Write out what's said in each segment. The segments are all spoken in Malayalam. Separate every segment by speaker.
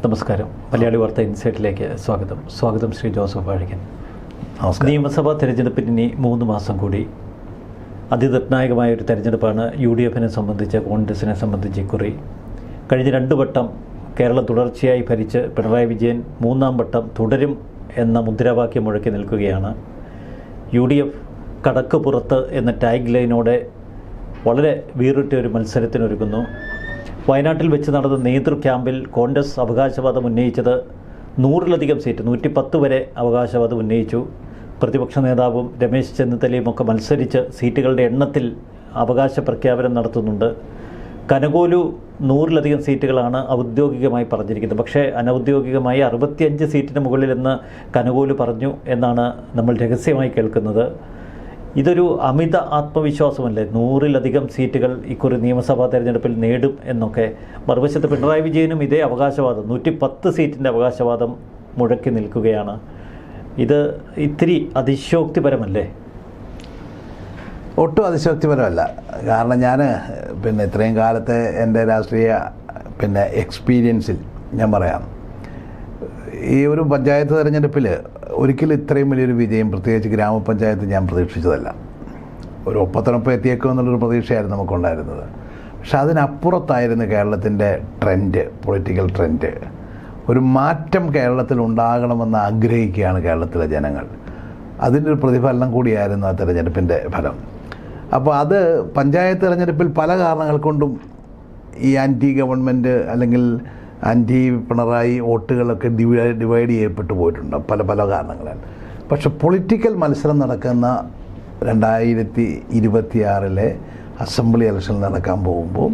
Speaker 1: നമസ്കാരം. മലയാളി വാർത്ത ഇൻസൈറ്റിലേക്ക് സ്വാഗതം ശ്രീ ജോസഫ് വാഴക്കൻ. നിയമസഭാ തെരഞ്ഞെടുപ്പിന് ഇനി 3 മാസം കൂടി. അതിനിർണായകമായ ഒരു തെരഞ്ഞെടുപ്പാണ് UDFനെ സംബന്ധിച്ച്, കോൺഗ്രസിനെ സംബന്ധിച്ച് ഇക്കുറി. കഴിഞ്ഞ 2 വട്ടം കേരളം തുടർച്ചയായി ഭരിച്ച് പിണറായി വിജയൻ 3ാം വട്ടം തുടരും എന്ന മുദ്രാവാക്യം മുഴക്കി നിൽക്കുകയാണ്. UDF കടക്ക് പുറത്ത് എന്ന ടാഗ് ലൈനോടെ വളരെ വീറിട്ട ഒരു മത്സരത്തിനൊരുങ്ങുന്നു. വയനാട്ടിൽ വെച്ച് നടന്ന നേതൃ ക്യാമ്പിൽ കോൺഗ്രസ് അവകാശവാദം ഉന്നയിച്ചത് 100-ലധികം സീറ്റ്, 110 വരെ അവകാശവാദം ഉന്നയിച്ചു. പ്രതിപക്ഷ നേതാവും രമേശ് ചെന്നിത്തലയും ഒക്കെ മത്സരിച്ച് സീറ്റുകളുടെ എണ്ണത്തിൽ അവകാശ പ്രഖ്യാപനം നടത്തുന്നുണ്ട്. കനകോലു 100-ലധികം സീറ്റുകളാണ് ഔദ്യോഗികമായി പറഞ്ഞിരിക്കുന്നത്. പക്ഷേ അനൗദ്യോഗികമായി 65 സീറ്റിന് മുകളിലെന്ന് കനകോലു പറഞ്ഞു എന്നാണ് നമ്മൾ രഹസ്യമായി കേൾക്കുന്നത്. ഇതൊരു അമിത ആത്മവിശ്വാസമല്ലേ? 100-ലധികം സീറ്റുകൾ ഇക്കുറി നിയമസഭാ തെരഞ്ഞെടുപ്പിൽ നേടും എന്നൊക്കെ. മറുവശത്ത് പിണറായി വിജയനും ഇതേ അവകാശവാദം, 110 സീറ്റിൻ്റെ അവകാശവാദം മുഴക്കി നിൽക്കുകയാണ്. ഇത് ഇത്തിരി അതിശയോക്തിപരമല്ലേ?
Speaker 2: ഒട്ടും അതിശയോക്തിപരമല്ല. കാരണം ഞാൻ ഇത്രയും കാലത്തെ എൻ്റെ രാഷ്ട്രീയ എക്സ്പീരിയൻസിൽ ഞാൻ പറയാം, ഈ ഒരു പഞ്ചായത്ത് തെരഞ്ഞെടുപ്പിൽ ഒരിക്കലും ഇത്രയും വലിയൊരു വിജയം, പ്രത്യേകിച്ച് ഗ്രാമപഞ്ചായത്ത്, ഞാൻ പ്രതീക്ഷിച്ചതല്ല. ഒരു ഒപ്പത്തിനൊപ്പം എത്തിയേക്കും എന്നുള്ളൊരു പ്രതീക്ഷയായിരുന്നു നമുക്കുണ്ടായിരുന്നത്. പക്ഷെ അതിനപ്പുറത്തായിരുന്നു കേരളത്തിൻ്റെ ട്രെൻഡ്, പൊളിറ്റിക്കൽ ട്രെൻഡ്. ഒരു മാറ്റം കേരളത്തിൽ ഉണ്ടാകണമെന്ന് ആഗ്രഹിക്കുകയാണ് കേരളത്തിലെ ജനങ്ങൾ. അതിൻ്റെ ഒരു പ്രതിഫലനം കൂടിയായിരുന്നു ആ തെരഞ്ഞെടുപ്പിൻ്റെ ഫലം. അപ്പോൾ അത് പഞ്ചായത്ത് തെരഞ്ഞെടുപ്പിൽ പല കാരണങ്ങൾ കൊണ്ടും ഈ ആൻറ്റി ഗവൺമെൻറ് അല്ലെങ്കിൽ ആൻറ്റി പിണറായി വോട്ടുകളൊക്കെ ഡിവൈഡ് ചെയ്യപ്പെട്ടു പോയിട്ടുണ്ട് പല കാരണങ്ങളാൽ. പക്ഷെ പൊളിറ്റിക്കൽ മത്സരം നടക്കുന്ന 2026 അസംബ്ലി ഇലക്ഷൻ നടക്കാൻ പോകുമ്പോൾ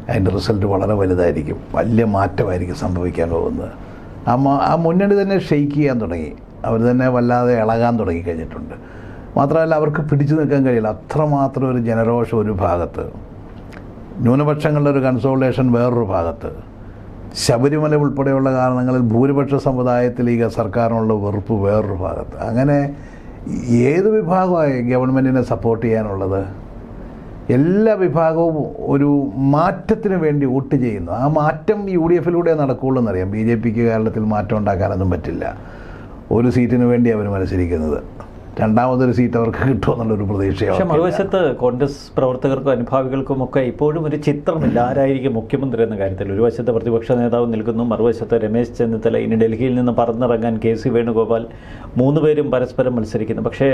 Speaker 2: അതിൻ്റെ റിസൾട്ട് വളരെ വലുതായിരിക്കും. വലിയ മാറ്റമായിരിക്കും സംഭവിക്കാൻ പോകുന്നത്. ആ മുന്നണി തന്നെ ഷെയ്ക്ക് ചെയ്യാൻ തുടങ്ങി. അവർ തന്നെ വല്ലാതെ ഇളകാൻ തുടങ്ങി കഴിഞ്ഞിട്ടുണ്ട്. മാത്രമല്ല, അവർക്ക് പിടിച്ചു നിൽക്കാൻ കഴിയില്ല. അത്രമാത്രം ഒരു ജനരോഷം ഒരു ഭാഗത്ത്, ന്യൂനപക്ഷങ്ങളുടെ ഒരു കൺസോളിഡേഷൻ വേറൊരു ഭാഗത്ത്, ശബരിമല ഉൾപ്പെടെയുള്ള കാരണങ്ങളിൽ ഭൂരിപക്ഷ സമുദായത്തിൽ ഈ സർക്കാരിനുള്ള വെറുപ്പ് വേറൊരു ഭാഗത്ത്. അങ്ങനെ ഏത് വിഭാഗമായി ഗവൺമെൻറ്റിനെ സപ്പോർട്ട് ചെയ്യാനുള്ളത്? എല്ലാ വിഭാഗവും ഒരു മാറ്റത്തിന് വേണ്ടി വോട്ട് ചെയ്യുന്നു. ആ മാറ്റം UDFിലൂടെ നടക്കുകയുള്ളൂ എന്നറിയാം. BJPക്ക് കേരളത്തിൽ മാറ്റം ഉണ്ടാക്കാനൊന്നും പറ്റില്ല. ഒരു സീറ്റിന് വേണ്ടി അവർ മത്സരിക്കുന്നത്. രണ്ടാമതൊരു സീറ്റ് അവർക്ക് കിട്ടുമെന്നുള്ളൊരു പ്രതീക്ഷയാണ്.
Speaker 1: പക്ഷേ മറുവശത്ത് കോൺഗ്രസ് പ്രവർത്തകർക്കും അനുഭാവികൾക്കും ഒക്കെ ഇപ്പോഴും ഒരു ചിത്രമില്ല ആരായിരിക്കും മുഖ്യമന്ത്രി എന്ന കാര്യത്തിൽ. ഒരു വശത്ത് പ്രതിപക്ഷ നേതാവ് നിൽക്കുന്നു, മറുവശത്ത് രമേശ് ചെന്നിത്തല, ഇനി ഡൽഹിയിൽ നിന്ന് പറന്നിറങ്ങാൻ KC വേണുഗോപാൽ, 3 പേരും പരസ്പരം മത്സരിക്കുന്നു. പക്ഷേ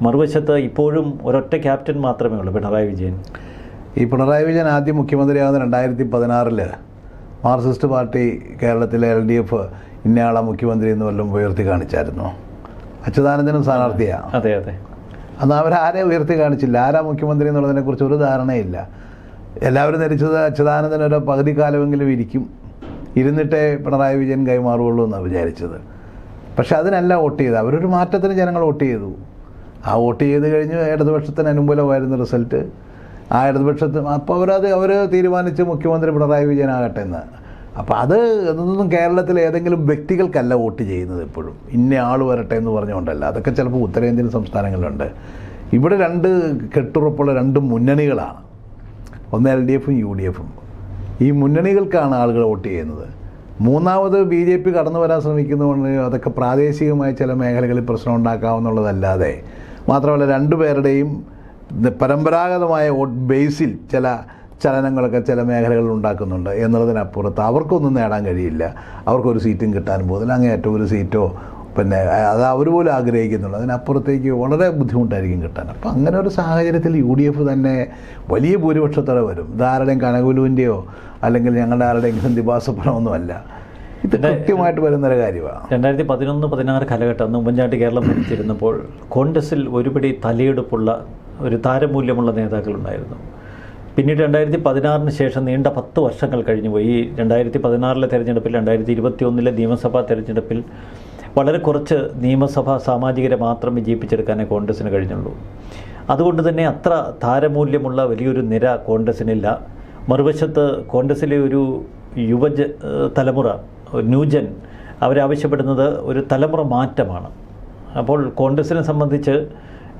Speaker 1: മറുവശത്ത് ഇപ്പോഴും ഒരൊറ്റ ക്യാപ്റ്റൻ മാത്രമേ ഉള്ളൂ, പിണറായി വിജയൻ.
Speaker 2: ഈ പിണറായി വിജയൻ ആദ്യം മുഖ്യമന്ത്രിയാകുന്ന 2016 മാർക്സിസ്റ്റ് പാർട്ടി കേരളത്തിലെ LDF ഇന്നയാളാ മുഖ്യമന്ത്രി എന്ന് വല്ലതും ഉയർത്തി കാണിച്ചായിരുന്നു. അച്യുതാനന്ദനും സ്ഥാനാർത്ഥിയാണ്.
Speaker 1: അതെ.
Speaker 2: അന്ന് അവരാരെ ഉയർത്തി കാണിച്ചില്ല. ആരാ മുഖ്യമന്ത്രി എന്നുള്ളതിനെക്കുറിച്ച് ഒരു ധാരണയില്ല. എല്ലാവരും ധരിച്ചത് അച്യുതാനന്ദൻ ഒരു പകുതി കാലമെങ്കിലും ഇരുന്നിട്ടേ പിണറായി വിജയൻ കൈമാറുകയുള്ളൂ എന്നാണ് വിചാരിച്ചത്. പക്ഷെ അതിനല്ല വോട്ട് ചെയ്തത്. അവരൊരു മാറ്റത്തിന് ജനങ്ങൾ വോട്ട് ചെയ്തു. ആ വോട്ട് ചെയ്ത് കഴിഞ്ഞ് ഇടതുപക്ഷത്തിന് അനുകൂലമായിരുന്ന റിസൾട്ട്. ആ ഇടതുപക്ഷത്തിന് അപ്പോൾ അവർ തീരുമാനിച്ച് മുഖ്യമന്ത്രി പിണറായി വിജയനാകട്ടെ എന്ന്. അപ്പോൾ അതൊന്നും കേരളത്തിൽ ഏതെങ്കിലും വ്യക്തികൾക്കല്ല വോട്ട് ചെയ്യുന്നത്. എപ്പോഴും ഇന്ന ആൾ വരട്ടെ എന്ന് പറഞ്ഞുകൊണ്ടല്ല. അതൊക്കെ ചിലപ്പോൾ ഉത്തരേന്ത്യൻ സംസ്ഥാനങ്ങളിലുണ്ട്. ഇവിടെ 2 കെട്ടുറപ്പുള്ള 2 മുന്നണികളാണ്. ഒന്ന് LDFും UDFും. ഈ മുന്നണികൾക്കാണ് ആളുകൾ വോട്ട് ചെയ്യുന്നത്. മൂന്നാമത് BJP കടന്നു വരാൻ ശ്രമിക്കുന്നതുകൊണ്ട് അതൊക്കെ പ്രാദേശികമായ ചില മേഖലകളിൽ പ്രശ്നം ഉണ്ടാക്കാവുന്നുള്ളതല്ലാതെ, മാത്രമല്ല 2 പേരുടെയും പരമ്പരാഗതമായ വോട്ട് ബേസിൽ ചില ചലനങ്ങളൊക്കെ ചില മേഖലകളിൽ ഉണ്ടാക്കുന്നുണ്ട് എന്നുള്ളതിനപ്പുറത്ത് അവർക്കൊന്നും നേടാൻ കഴിയില്ല. അവർക്കൊരു സീറ്റും കിട്ടാനും പോകുന്നില്ല. അങ്ങേയറ്റം ഒരു സീറ്റോ അത് അവർ പോലും ആഗ്രഹിക്കുന്നുള്ളൂ. അതിനപ്പുറത്തേക്ക് വളരെ ബുദ്ധിമുട്ടായിരിക്കും കിട്ടാൻ. അപ്പം അങ്ങനെ ഒരു സാഹചര്യത്തിൽ UDF തന്നെ വലിയ ഭൂരിപക്ഷത്തോടെ വരും. ഇതാരുടെയും കനകുലുവിൻ്റെയോ അല്ലെങ്കിൽ ഞങ്ങളുടെ ആരുടെയെങ്കിലും ദിവാസപ്പണമൊന്നുമല്ല. ഇത് കൃത്യമായിട്ട് വരുന്നൊരു കാര്യമാണ്.
Speaker 1: 2011-16 കാലഘട്ടം അന്ന് ഉമ്മൻചാണ്ടി കേരളം ഭരിച്ചിരുന്നപ്പോൾ കോൺഗ്രസിൽ ഒരുപടി തലയെടുപ്പുള്ള ഒരു താരമൂല്യമുള്ള നേതാക്കളുണ്ടായിരുന്നു. പിന്നീട് 2016 ശേഷം നീണ്ട 10 വർഷങ്ങൾ കഴിഞ്ഞുപോയി. 2016 തെരഞ്ഞെടുപ്പിൽ, 2021 നിയമസഭാ തെരഞ്ഞെടുപ്പിൽ വളരെ കുറച്ച് നിയമസഭാ സാമാജികരെ മാത്രം വിജയിപ്പിച്ചെടുക്കാനേ കോൺഗ്രസ്സിന് കഴിഞ്ഞുള്ളൂ. അതുകൊണ്ട് തന്നെ അത്ര താരമൂല്യമുള്ള വലിയൊരു നിര കോൺഗ്രസ്സിനില്ല. മറുവശത്ത് കോൺഗ്രസ്സിലെ ഒരു തലമുറ, ന്യൂജൻ, അവരാവശ്യപ്പെടുന്നത് ഒരു തലമുറ മാറ്റമാണ്. അപ്പോൾ കോൺഗ്രസ്സിനെ സംബന്ധിച്ച്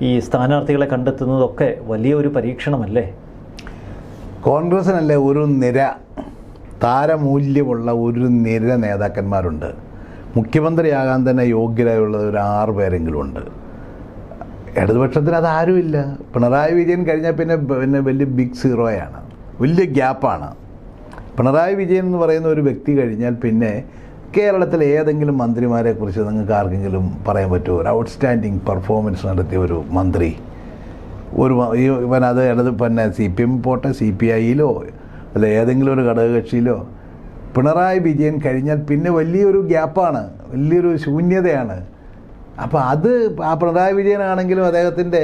Speaker 1: ഈ സ്ഥാനാർത്ഥികളെ കണ്ടെത്തുന്നതൊക്കെ വലിയൊരു പരീക്ഷണമല്ലേ?
Speaker 2: കോൺഗ്രസ്സിനല്ലേ ഒരു നിര താരമൂല്യമുള്ള ഒരു നിര നേതാക്കന്മാരുണ്ട്. മുഖ്യമന്ത്രിയാകാൻ തന്നെ യോഗ്യരായുള്ള ഒരു 6 പേരെങ്കിലും ഉണ്ട്. ഇടതുപക്ഷത്തിന് അതാരുമില്ല. പിണറായി വിജയൻ കഴിഞ്ഞാൽ പിന്നെ വലിയ ബിഗ് സീറോയാണ്, വലിയ ഗ്യാപ്പാണ്. പിണറായി വിജയൻ എന്ന് പറയുന്ന ഒരു വ്യക്തി കഴിഞ്ഞാൽ പിന്നെ കേരളത്തിലെ ഏതെങ്കിലും മന്ത്രിമാരെക്കുറിച്ച് നിങ്ങൾക്ക് ആർക്കെങ്കിലും പറയാൻ പറ്റുമോ? ഒരു ഔട്ട്സ്റ്റാൻഡിങ് പെർഫോമൻസ് നടത്തിയ ഒരു മന്ത്രി, ഇവനത് പിന്നെ CPM പോട്ടെ, CPIയിലോ അല്ല ഏതെങ്കിലും ഒരു ഘടകകക്ഷിയിലോ, പിണറായി വിജയൻ കഴിഞ്ഞാൽ പിന്നെ വലിയൊരു ഗ്യാപ്പാണ്, വലിയൊരു ശൂന്യതയാണ്. അപ്പോൾ ആ പിണറായി വിജയനാണെങ്കിലും അദ്ദേഹത്തിൻ്റെ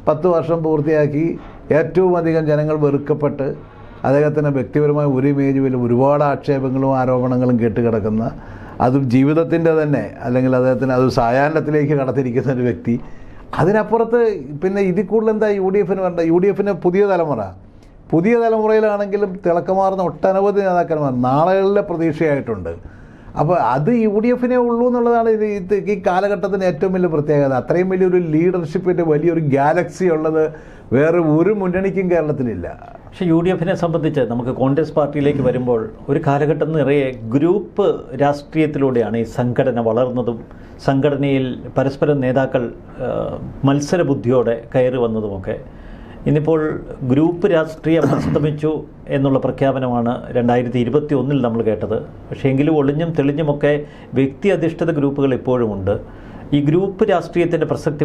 Speaker 2: 10 വർഷം പൂർത്തിയാക്കി ഏറ്റവും അധികം ജനങ്ങൾ വെറുക്കപ്പെട്ട് അദ്ദേഹത്തിന് വ്യക്തിപരമായ ഒരു ഇമേജുമില്ല, ഒരുപാട് ആക്ഷേപങ്ങളും ആരോപണങ്ങളും കേട്ടുകിടക്കുന്ന, അതും ജീവിതത്തിൻ്റെ തന്നെ അല്ലെങ്കിൽ അദ്ദേഹത്തിന് അത് സായാഹ്നത്തിലേക്ക് കടത്തിരിക്കുന്ന ഒരു വ്യക്തി. അതിനപ്പുറത്ത് പിന്നെ ഇതിൽ കൂടുതൽ എന്താ UDFന് വേണ്ട? UDFന് പുതിയ തലമുറയിലാണെങ്കിലും തിളക്കമാർന്ന ഒട്ടനവധി നേതാക്കന്മാർ നാളുകളിലെ പ്രതീക്ഷയായിട്ടുണ്ട്. അപ്പോൾ അത് UDFനെ ഉള്ളൂ എന്നുള്ളതാണ് ഈ കാലഘട്ടത്തിന് ഏറ്റവും വലിയ പ്രത്യേകത. അത്രയും വലിയൊരു ലീഡർഷിപ്പിൻ്റെ വലിയൊരു ഗാലക്സി ഉള്ളത് വേറെ ഒരു മുന്നണിക്കും കേരളത്തിലില്ല.
Speaker 1: പക്ഷേ UDFനെ സംബന്ധിച്ച് നമുക്ക് കോൺഗ്രസ് പാർട്ടിയിലേക്ക് വരുമ്പോൾ ഒരു കാലഘട്ടം നിറയെ ഗ്രൂപ്പ് രാഷ്ട്രീയത്തിലൂടെയാണ് ഈ സംഘടന വളർന്നതും സംഘടനയിൽ പരസ്പരം നേതാക്കൾ മത്സരബുദ്ധിയോടെ കയറി വന്നതുമൊക്കെ. ഇന്നിപ്പോൾ ഗ്രൂപ്പ് രാഷ്ട്രീയം അസ്തമിച്ചു എന്നുള്ള പ്രഖ്യാപനമാണ് 2021 നമ്മൾ കേട്ടത്. പക്ഷേ എങ്കിലും ഒളിഞ്ഞും തെളിഞ്ഞുമൊക്കെ വ്യക്തി അധിഷ്ഠിത ഗ്രൂപ്പുകൾ ഇപ്പോഴുമുണ്ട്. ഈ ഗ്രൂപ്പ് രാഷ്ട്രീയത്തിൻ്റെ പ്രസക്തി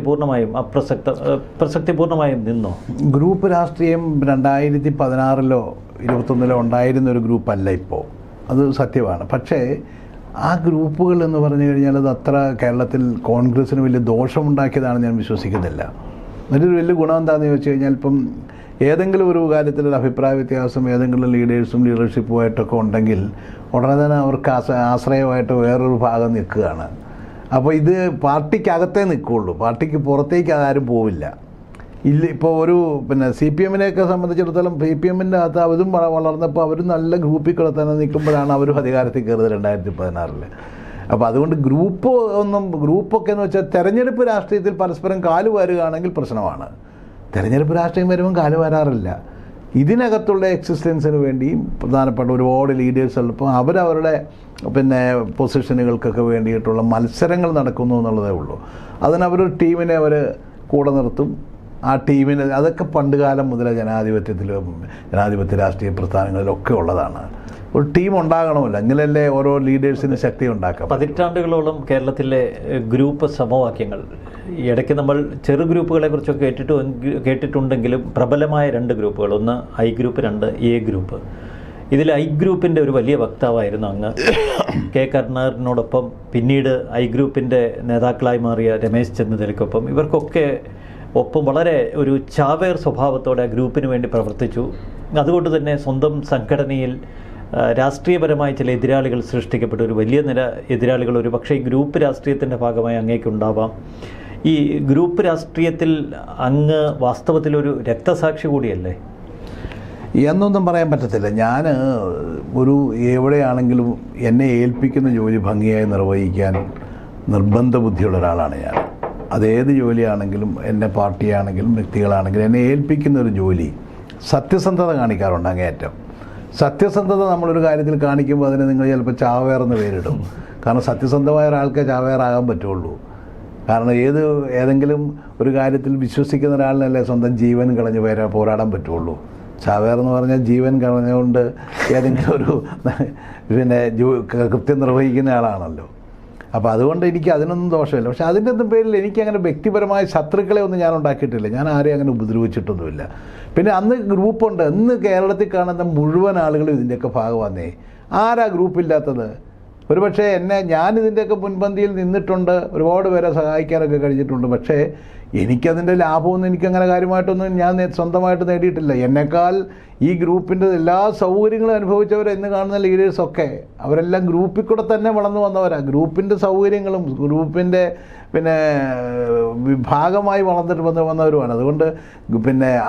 Speaker 1: പൂർണ്ണമായും നിന്നോ?
Speaker 2: ഗ്രൂപ്പ് രാഷ്ട്രീയം 2016-ലോ 2021-ലോ ഉണ്ടായിരുന്നൊരു ഗ്രൂപ്പല്ല ഇപ്പോൾ, അത് സത്യമാണ്. പക്ഷേ ആ ഗ്രൂപ്പുകൾ എന്ന് പറഞ്ഞു കഴിഞ്ഞാൽ അത് അത്ര കേരളത്തിൽ കോൺഗ്രസ്സിന് വലിയ ദോഷമുണ്ടാക്കിയതാണെന്ന് ഞാൻ വിശ്വസിക്കുന്നില്ല. അതിലൊരു വലിയ ഗുണം എന്താണെന്ന് ചോദിച്ചു കഴിഞ്ഞാൽ, ഇപ്പം ഏതെങ്കിലും ഒരു കാര്യത്തിലൊരു അഭിപ്രായ വ്യത്യാസം ഏതെങ്കിലും ലീഡർഷിപ്പുമായിട്ടൊക്കെ ഉണ്ടെങ്കിൽ ഉടനെ തന്നെ അവർക്ക് ആശ്രയമായിട്ട് വേറൊരു ഭാഗം നിൽക്കുകയാണ്. അപ്പോൾ ഇത് പാർട്ടിക്കകത്തേ നിൽക്കുകയുള്ളൂ, പാർട്ടിക്ക് പുറത്തേക്ക് അതാരും പോവില്ല. ഇപ്പോൾ പിന്നെ CPMനെയൊക്കെ സംബന്ധിച്ചിടത്തോളം CPMൻ്റെ അകത്ത് അവരും വളർന്നപ്പോൾ അവർ നല്ല ഗ്രൂപ്പിൽ കൂടെ തന്നെ നിൽക്കുമ്പോഴാണ് അവരും അധികാരത്തിൽ കയറുന്നത് 2016-ൽ. അപ്പോൾ അതുകൊണ്ട് ഗ്രൂപ്പൊക്കെ എന്ന് വെച്ചാൽ തെരഞ്ഞെടുപ്പ് രാഷ്ട്രീയത്തിൽ പരസ്പരം കാല് വാരുകയാണെങ്കിൽ പ്രശ്നമാണ്. തെരഞ്ഞെടുപ്പ് രാഷ്ട്രീയം വരുമ്പം കാല് വരാറില്ല. ഇതിനകത്തുള്ള എക്സിസ്റ്റൻസിന് വേണ്ടിയും പ്രധാനപ്പെട്ട ഒരുപാട് ലീഡേഴ്സ് ഉള്ളപ്പോൾ അവരവരുടെ പൊസിഷനുകൾക്കൊക്കെ വേണ്ടിയിട്ടുള്ള മത്സരങ്ങൾ നടക്കുന്നു എന്നുള്ളതേ ഉള്ളൂ. അതിനവരൊരു ടീമിനെ അവർ കൂടെ നിർത്തും. ആ ടീമിന് അതൊക്കെ പണ്ടുകാലം മുതലേ ജനാധിപത്യ രാഷ്ട്രീയ പ്രസ്ഥാനങ്ങളിലൊക്കെ ഉള്ളതാണ്. ഒരു ടീം ഉണ്ടാകണമല്ലോ, എങ്കിലല്ലേ ഓരോ ലീഡേഴ്സിന് ശക്തി ഉണ്ടാക്കാം.
Speaker 1: പതിറ്റാണ്ടുകളോളം കേരളത്തിലെ ഗ്രൂപ്പ് സമവാക്യങ്ങൾ, ഇടയ്ക്ക് നമ്മൾ ചെറു ഗ്രൂപ്പുകളെ കുറിച്ചൊക്കെ കേട്ടിട്ടുണ്ടെങ്കിലും പ്രബലമായ 2 ഗ്രൂപ്പുകൾ, ഒന്ന് I ഗ്രൂപ്പ്, 2 A ഗ്രൂപ്പ്. ഇതിൽ I ഗ്രൂപ്പിൻ്റെ ഒരു വലിയ വക്താവായിരുന്നു അങ്ങ്. K കരുണാകരനോടൊപ്പം പിന്നീട് I ഗ്രൂപ്പിൻ്റെ നേതാക്കളായി മാറിയ രമേശ് ചെന്നിത്തലയ്ക്കൊപ്പം ഇവർക്കൊക്കെ ഒപ്പം വളരെ ഒരു ചാവേർ സ്വഭാവത്തോടെ ഗ്രൂപ്പിന് വേണ്ടി പ്രവർത്തിച്ചു. അതുകൊണ്ട് തന്നെ സ്വന്തം സംഘടനയിൽ രാഷ്ട്രീയപരമായ ചില എതിരാളികൾ സൃഷ്ടിക്കപ്പെട്ടു. ഒരു വലിയ നിര എതിരാളികൾ ഒരു പക്ഷേ ഈ ഗ്രൂപ്പ് രാഷ്ട്രീയത്തിൻ്റെ ഭാഗമായി അങ്ങേക്കുണ്ടാവാം. ഈ ഗ്രൂപ്പ് രാഷ്ട്രീയത്തിൽ അങ്ങ് വാസ്തവത്തിലൊരു രക്തസാക്ഷി കൂടിയല്ലേ?
Speaker 2: എന്നൊന്നും പറയാൻ പറ്റത്തില്ല. ഞാൻ എവിടെയാണെങ്കിലും എന്നെ ഏൽപ്പിക്കുന്ന ജോലി ഭംഗിയായി നിർവഹിക്കാൻ നിർബന്ധ ബുദ്ധിയുള്ള ഒരാളാണ് ഞാൻ. അതേത് ജോലിയാണെങ്കിലും, എൻ്റെ പാർട്ടിയാണെങ്കിലും വ്യക്തികളാണെങ്കിലും എന്നെ ഏൽപ്പിക്കുന്ന ഒരു ജോലി സത്യസന്ധത കാണിക്കാറുണ്ട് അങ്ങേയറ്റം. സത്യസന്ധത നമ്മളൊരു കാര്യത്തിൽ കാണിക്കുമ്പോൾ അതിന് നിങ്ങൾ ചിലപ്പോൾ ചാവേറെന്ന് പേരിടും. കാരണം സത്യസന്ധമായ ഒരാൾക്ക് ചാവേറാകാൻ പറ്റുള്ളൂ. കാരണം ഏതെങ്കിലും ഒരു കാര്യത്തിൽ വിശ്വസിക്കുന്ന ഒരാളിനല്ലേ സ്വന്തം ജീവൻ കളഞ്ഞ് പോരാടാൻ പറ്റുള്ളൂ. ചാവേറെന്ന് പറഞ്ഞാൽ ജീവൻ കളഞ്ഞുകൊണ്ട് ഏതെങ്കിലും ഒരു കൃത്യം നിർവഹിക്കുന്ന ആളാണല്ലോ. അപ്പോൾ അതുകൊണ്ട് എനിക്ക് അതിനൊന്നും ദോഷമില്ല. പക്ഷേ അതിൻ്റെ ഒന്നും പേരിൽ എനിക്കങ്ങനെ വ്യക്തിപരമായ ശത്രുക്കളെ ഒന്നും ഞാൻ ഉണ്ടാക്കിയിട്ടില്ല. ഞാൻ ആരെയും അങ്ങനെ ഉപദ്രവിച്ചിട്ടൊന്നുമില്ല. പിന്നെ അന്ന് ഗ്രൂപ്പുണ്ട്. ഇന്ന് കേരളത്തിൽ കാണുന്ന മുഴുവൻ ആളുകളും ഇതിൻ്റെയൊക്കെ ഭാഗമാന്നേ. ആരാ ഗ്രൂപ്പില്ലാത്തത്? ഒരുപക്ഷെ ഞാനിതിൻ്റെയൊക്കെ മുൻപന്തിയിൽ നിന്നിട്ടുണ്ട്, ഒരുപാട് പേരെ സഹായിക്കാനൊക്കെ കഴിഞ്ഞിട്ടുണ്ട്. പക്ഷേ എനിക്കതിൻ്റെ ലാഭമൊന്നും എനിക്കങ്ങനെ കാര്യമായിട്ടൊന്നും ഞാൻ സ്വന്തമായിട്ട് നേടിയിട്ടില്ല. എന്നെക്കാൾ ഈ ഗ്രൂപ്പിൻ്റെ എല്ലാ സൗകര്യങ്ങളും അനുഭവിച്ചവർ ഇന്ന് കാണുന്ന ലീഡേഴ്സൊക്കെ അവരെല്ലാം ഗ്രൂപ്പിൽ കൂടെ തന്നെ വളർന്നു വന്നവരാണ്. ഗ്രൂപ്പിൻ്റെ സൗകര്യങ്ങളും ഗ്രൂപ്പിൻ്റെ വിഭാഗമായി വന്നവരുമാണ്. അതുകൊണ്ട്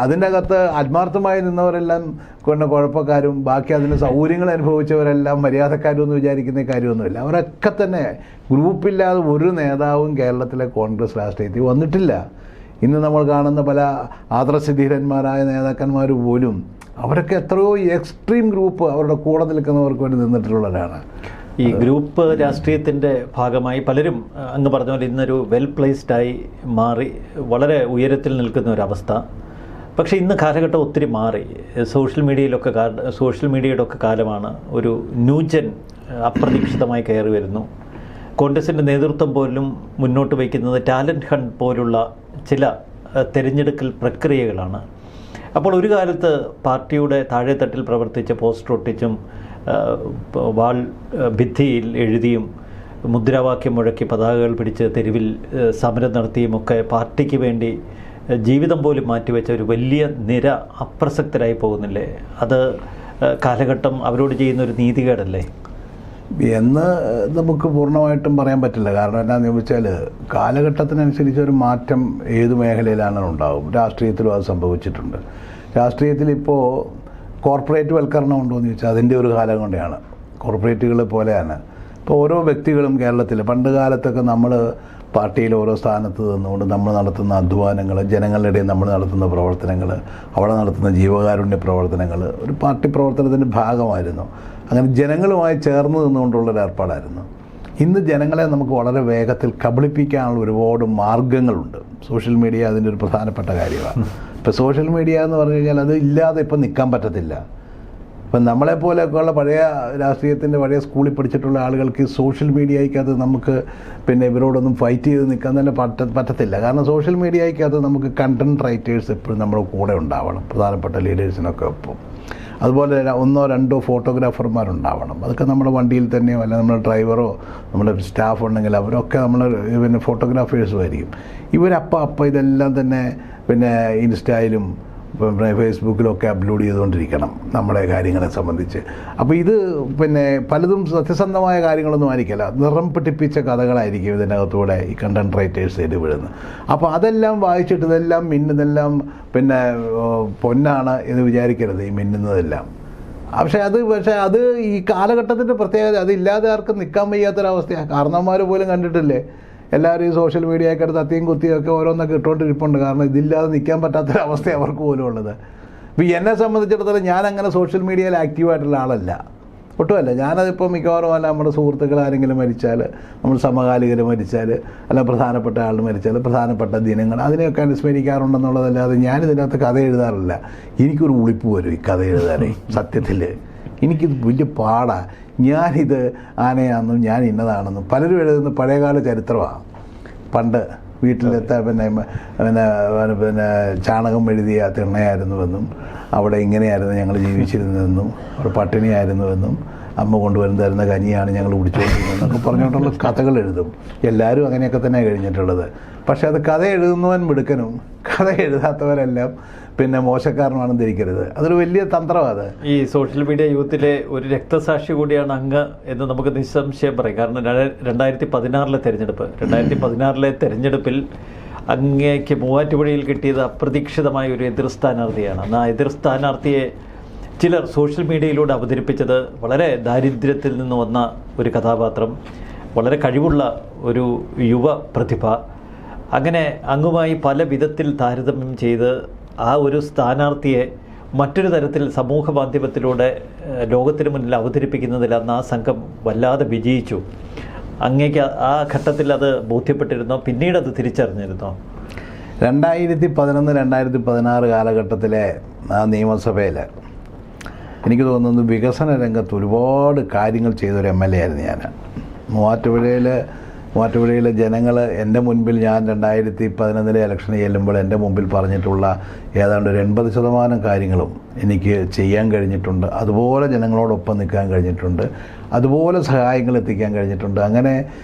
Speaker 2: അതിൻ്റെ അകത്ത് ആത്മാർത്ഥമായി നിന്നവരെല്ലാം കുഴപ്പക്കാരും ബാക്കി അതിന് സൗകര്യങ്ങൾ അനുഭവിച്ചവരെല്ലാം മര്യാദക്കാരും എന്ന് വിചാരിക്കുന്ന കാര്യമൊന്നുമില്ല. അവരൊക്കെ തന്നെ ഗ്രൂപ്പില്ലാതെ ഒരു നേതാവും കേരളത്തിലെ കോൺഗ്രസ് രാഷ്ട്രീയത്തിൽ വന്നിട്ടില്ല. ഇന്ന് നമ്മൾ കാണുന്ന പല ആദർശധീരന്മാരായ നേതാക്കന്മാർ പോലും അവരൊക്കെ എത്രയോ എക്സ്ട്രീം ഗ്രൂപ്പ് അവരുടെ കൂടെ നിൽക്കുന്നവർക്ക് വേണ്ടി നിന്നിട്ടുള്ളവരാണ്.
Speaker 1: ഈ ഗ്രൂപ്പ് രാഷ്ട്രീയത്തിൻ്റെ ഭാഗമായി പലരും അങ്ങ് പറഞ്ഞ പോലെ ഇന്നൊരു വെൽ പ്ലേസ്ഡായി മാറി വളരെ ഉയരത്തിൽ നിൽക്കുന്ന ഒരവസ്ഥ. പക്ഷേ ഇന്ന് കാലഘട്ടം ഒത്തിരി മാറി. സോഷ്യൽ മീഡിയയുടെ ഒക്കെ കാലമാണ്. ഒരു ന്യൂജൻ അപ്രതീക്ഷിതമായി കയറി വരുന്നു. കോൺഗ്രസിൻ്റെ നേതൃത്വം പോലും മുന്നോട്ട് വയ്ക്കുന്നത് ടാലൻറ്റ് ഹണ്ട് പോലുള്ള ചില തിരഞ്ഞെടുക്കൽ പ്രക്രിയകളാണ്. അപ്പോൾ ഒരു കാലത്ത് പാർട്ടിയുടെ താഴെത്തട്ടിൽ പ്രവർത്തിച്ച് പോസ്റ്റർ ഒട്ടിച്ചും വാൾ ഭിത്തിയിൽ എഴുതിയും മുദ്രാവാക്യം മുഴക്കി പതാകകൾ പിടിച്ച് തെരുവിൽ സമരം നടത്തിയുമൊക്കെ പാർട്ടിക്ക് വേണ്ടി ജീവിതം പോലും മാറ്റിവെച്ച ഒരു വലിയ നിര അപ്രസക്തരായി പോകുന്നില്ലേ? അത് കാലഘട്ടം അവരോട് ചെയ്യുന്ന ഒരു നീതികേടല്ലേ
Speaker 2: എന്ന് നമുക്ക് പൂർണ്ണമായിട്ടും പറയാൻ പറ്റില്ല. കാരണം എന്താണെന്ന് ചോദിച്ചാൽ കാലഘട്ടത്തിനനുസരിച്ച് ഒരു മാറ്റം ഏത് മേഖലയിലാണ് ഉണ്ടാവും. രാഷ്ട്രീയത്തിലും അത് സംഭവിച്ചിട്ടുണ്ട്. രാഷ്ട്രീയത്തിലിപ്പോൾ കോർപ്പറേറ്റ് വൽക്കരണം ഉണ്ടോ എന്ന് ചോദിച്ചാൽ അതിൻ്റെ ഒരു കാലം കൊണ്ടാണ്. കോർപ്പറേറ്റുകളെ പോലെയാണ് ഇപ്പോൾ ഓരോ വ്യക്തികളും കേരളത്തിൽ. പണ്ട് കാലത്തൊക്കെ നമ്മൾ പാർട്ടിയിൽ ഓരോ സ്ഥാനത്ത് നിന്നുകൊണ്ട് നമ്മൾ നടത്തുന്ന അധ്വാനങ്ങൾ, ജനങ്ങളുടെ ഇടയിൽ നമ്മൾ നടത്തുന്ന പ്രവർത്തനങ്ങൾ, അവിടെ നടത്തുന്ന ജീവകാരുണ്യ പ്രവർത്തനങ്ങൾ ഒരു പാർട്ടി പ്രവർത്തനത്തിൻ്റെ ഭാഗമായിരുന്നു. അങ്ങനെ ജനങ്ങളുമായി ചേർന്ന് നിന്നുകൊണ്ടുള്ളൊരു ഏർപ്പാടായിരുന്നു. ഇന്ന് ജനങ്ങളെ നമുക്ക് വളരെ വേഗത്തിൽ കബളിപ്പിക്കാനുള്ള ഒരുപാട് മാർഗങ്ങളുണ്ട്. സോഷ്യൽ മീഡിയ അതിൻ്റെ ഒരു പ്രധാനപ്പെട്ട കാര്യമാണ്. ഇപ്പോൾ സോഷ്യൽ മീഡിയ എന്ന് പറഞ്ഞു കഴിഞ്ഞാൽ അത് ഇല്ലാതെ ഇപ്പം നിൽക്കാൻ പറ്റത്തില്ല. ഇപ്പം നമ്മളെപ്പോലെയൊക്കെയുള്ള പഴയ രാഷ്ട്രീയത്തിൻ്റെ പഴയ സ്കൂളിൽ പഠിച്ചിട്ടുള്ള ആളുകൾക്ക് സോഷ്യൽ മീഡിയയ്ക്കകത്ത് നമുക്ക് ഇവരോടൊന്നും ഫൈറ്റ് ചെയ്ത് നിൽക്കാൻ തന്നെ പറ്റത്തില്ല. കാരണം സോഷ്യൽ മീഡിയയ്ക്കകത്ത് നമുക്ക് കണ്ടൻറ് റൈറ്റേഴ്സ് എപ്പോഴും നമ്മുടെ കൂടെ ഉണ്ടാവണം, പ്രധാനപ്പെട്ട ലീഡേഴ്സിനൊക്കെ ഒപ്പം. അതുപോലെ 1 or 2 ഫോട്ടോഗ്രാഫർമാരുണ്ടാവണം. അതൊക്കെ നമ്മുടെ വണ്ടിയിൽ തന്നെയോ അല്ല നമ്മുടെ ഡ്രൈവറോ നമ്മുടെ സ്റ്റാഫ് ഉണ്ടെങ്കിൽ അവരൊക്കെ നമ്മൾ ഫോട്ടോഗ്രാഫേഴ്സും ആയിരിക്കും. ഇവരപ്പം ഇതെല്ലാം തന്നെ ഇൻസ്റ്റയിലും ഫേസ്ബുക്കിലൊക്കെ അപ്ലോഡ് ചെയ്തുകൊണ്ടിരിക്കണം നമ്മുടെ കാര്യങ്ങളെ സംബന്ധിച്ച്. അപ്പോൾ ഇത് പലതും സത്യസന്ധമായ കാര്യങ്ങളൊന്നും ആയിരിക്കില്ല. നിറം പിടിപ്പിച്ച കഥകളായിരിക്കും ഇതിനകത്തൂടെ ഈ കണ്ടൻറ് റൈറ്റേഴ്സ് ഇടപെടുന്നത്. അപ്പോൾ അതെല്ലാം വായിച്ചിട്ട് ഇതെല്ലാം മിന്നുന്നതെല്ലാം പൊന്നാണ് എന്ന് വിചാരിക്കരുത് ഈ മിന്നുന്നതെല്ലാം. പക്ഷേ അത് ഈ കാലഘട്ടത്തിൻ്റെ പ്രത്യേകത. അതില്ലാതെ ആർക്കും നിൽക്കാൻ വയ്യാത്തൊരവസ്ഥയാണ്. കാരണവന്മാർ പോലും കണ്ടിട്ടില്ലേ, എല്ലാവരും ഈ സോഷ്യൽ മീഡിയയൊക്കെ തത്തിയും കുത്തിയൊക്കെ ഓരോന്നൊക്കെ ഇട്ടുകൊണ്ടിരിപ്പുണ്ട്. കാരണം ഇതില്ലാതെ നിൽക്കാൻ പറ്റാത്തൊരവസ്ഥ അവർക്ക് പോലും ഉള്ളത്. ഇപ്പോൾ എന്നെ സംബന്ധിച്ചിടത്തോളം ഞാൻ അങ്ങനെ സോഷ്യൽ മീഡിയയിൽ ആക്റ്റീവായിട്ടുള്ള ആളല്ല, ഒട്ടുമല്ല. ഞാനതിപ്പോൾ മിക്കവാറും അല്ല നമ്മുടെ സുഹൃത്തുക്കൾ ആരെങ്കിലും മരിച്ചാൽ, നമ്മൾ സമകാലികർ മരിച്ചാൽ, അല്ല പ്രധാനപ്പെട്ട ആൾ മരിച്ചാൽ, പ്രധാനപ്പെട്ട ദിനങ്ങൾ അതിനെയൊക്കെ അനുസ്മരിക്കാറുണ്ടെന്നുള്ളതല്ലാതെ ഞാനിതിനകത്ത് കഥ എഴുതാറില്ല. എനിക്കൊരു ഉളിപ്പ് വരും ഈ കഥ എഴുതാനേ. സത്യത്തിൽ എനിക്കിത് വലിയ പാടാണ്. ഞാനിത് ആനയാണെന്നും ഞാൻ ഇന്നതാണെന്നും പലരും എഴുതുന്ന പഴയകാല ചരിത്രമാണ്. പണ്ട് വീട്ടിലെത്താ ചാണകം എഴുതിയ തിണ്ണയായിരുന്നുവെന്നും അവിടെ ഇങ്ങനെയായിരുന്നു ഞങ്ങൾ ജീവിച്ചിരുന്നതെന്നും അവിടെ പട്ടിണിയായിരുന്നുവെന്നും അമ്മ കൊണ്ടുവരുന്ന കഞ്ഞിയാണ് ഞങ്ങൾ കുടിച്ചുകൊണ്ടിരുന്നതെന്നൊക്കെ പറഞ്ഞുകൊണ്ടുള്ള കഥകൾ എഴുതും. എല്ലാവരും അങ്ങനെയൊക്കെ തന്നെ കഴിഞ്ഞിട്ടുള്ളത്. പക്ഷെ അത് കഥ എഴുതുന്നവൻ മിടുക്കനും കഥ എഴുതാത്തവരെല്ലാം മോശക്കാരനാണെന്ന് ധരിക്കരുത്. അതൊരു വലിയ തന്ത്രമാണ്.
Speaker 1: ഈ സോഷ്യൽ മീഡിയ യൂത്തിലെ ഒരു രക്തസാക്ഷി കൂടിയാണ് അങ്ങ് എന്ന് നമുക്ക് നിസ്സംശയം പറയും. കാരണം 2016 തെരഞ്ഞെടുപ്പിൽ അങ്ങേക്ക് മൂവാറ്റുപുഴയിൽ കിട്ടിയത് അപ്രതീക്ഷിതമായ ഒരു എതിർ സ്ഥാനാർത്ഥിയാണ്. ആ എതിർ സ്ഥാനാർത്ഥിയെ ചിലർ സോഷ്യൽ മീഡിയയിലൂടെ അവതരിപ്പിച്ചത് വളരെ ദാരിദ്ര്യത്തിൽ നിന്ന് വന്ന ഒരു കഥാപാത്രം, വളരെ കഴിവുള്ള ഒരു യുവ പ്രതിഭ. അങ്ങനെ അങ്ങുമായി പല വിധത്തിൽ താരതമ്യം ചെയ്ത് ആ ഒരു സ്ഥാനാർത്ഥിയെ മറ്റൊരു തരത്തിൽ സമൂഹ മാധ്യമത്തിലൂടെ ലോകത്തിന് മുന്നിൽ അവതരിപ്പിക്കുന്നതിൽ അന്ന് ആ സംഘം വല്ലാതെ വിജയിച്ചു. അങ്ങേക്ക് ആ ഘട്ടത്തിൽ അത് ബോധ്യപ്പെട്ടിരുന്നോ? പിന്നീട് അത് തിരിച്ചറിഞ്ഞിരുന്നോ?
Speaker 2: 2011-2016 കാലഘട്ടത്തിലെ ആ നിയമസഭയിൽ എനിക്ക് തോന്നുന്നു വികസന രംഗത്ത് ഒരുപാട് കാര്യങ്ങൾ ചെയ്തൊരു MLA ആയിരുന്നു ഞാൻ. മൂവാറ്റുപുഴയിലെ ജനങ്ങൾ എൻ്റെ മുൻപിൽ ഞാൻ 2011 ഇലക്ഷന് ചെല്ലുമ്പോൾ എൻ്റെ മുമ്പിൽ പറഞ്ഞിട്ടുള്ള ഏതാണ്ട് ഒരു 80% കാര്യങ്ങളും എനിക്ക് ചെയ്യാൻ കഴിഞ്ഞിട്ടുണ്ട്. അതുപോലെ ജനങ്ങളോടൊപ്പം നിൽക്കാൻ കഴിഞ്ഞിട്ടുണ്ട്, അതുപോലെ സഹായങ്ങൾ എത്തിക്കാൻ കഴിഞ്ഞിട്ടുണ്ട്. അങ്ങനെ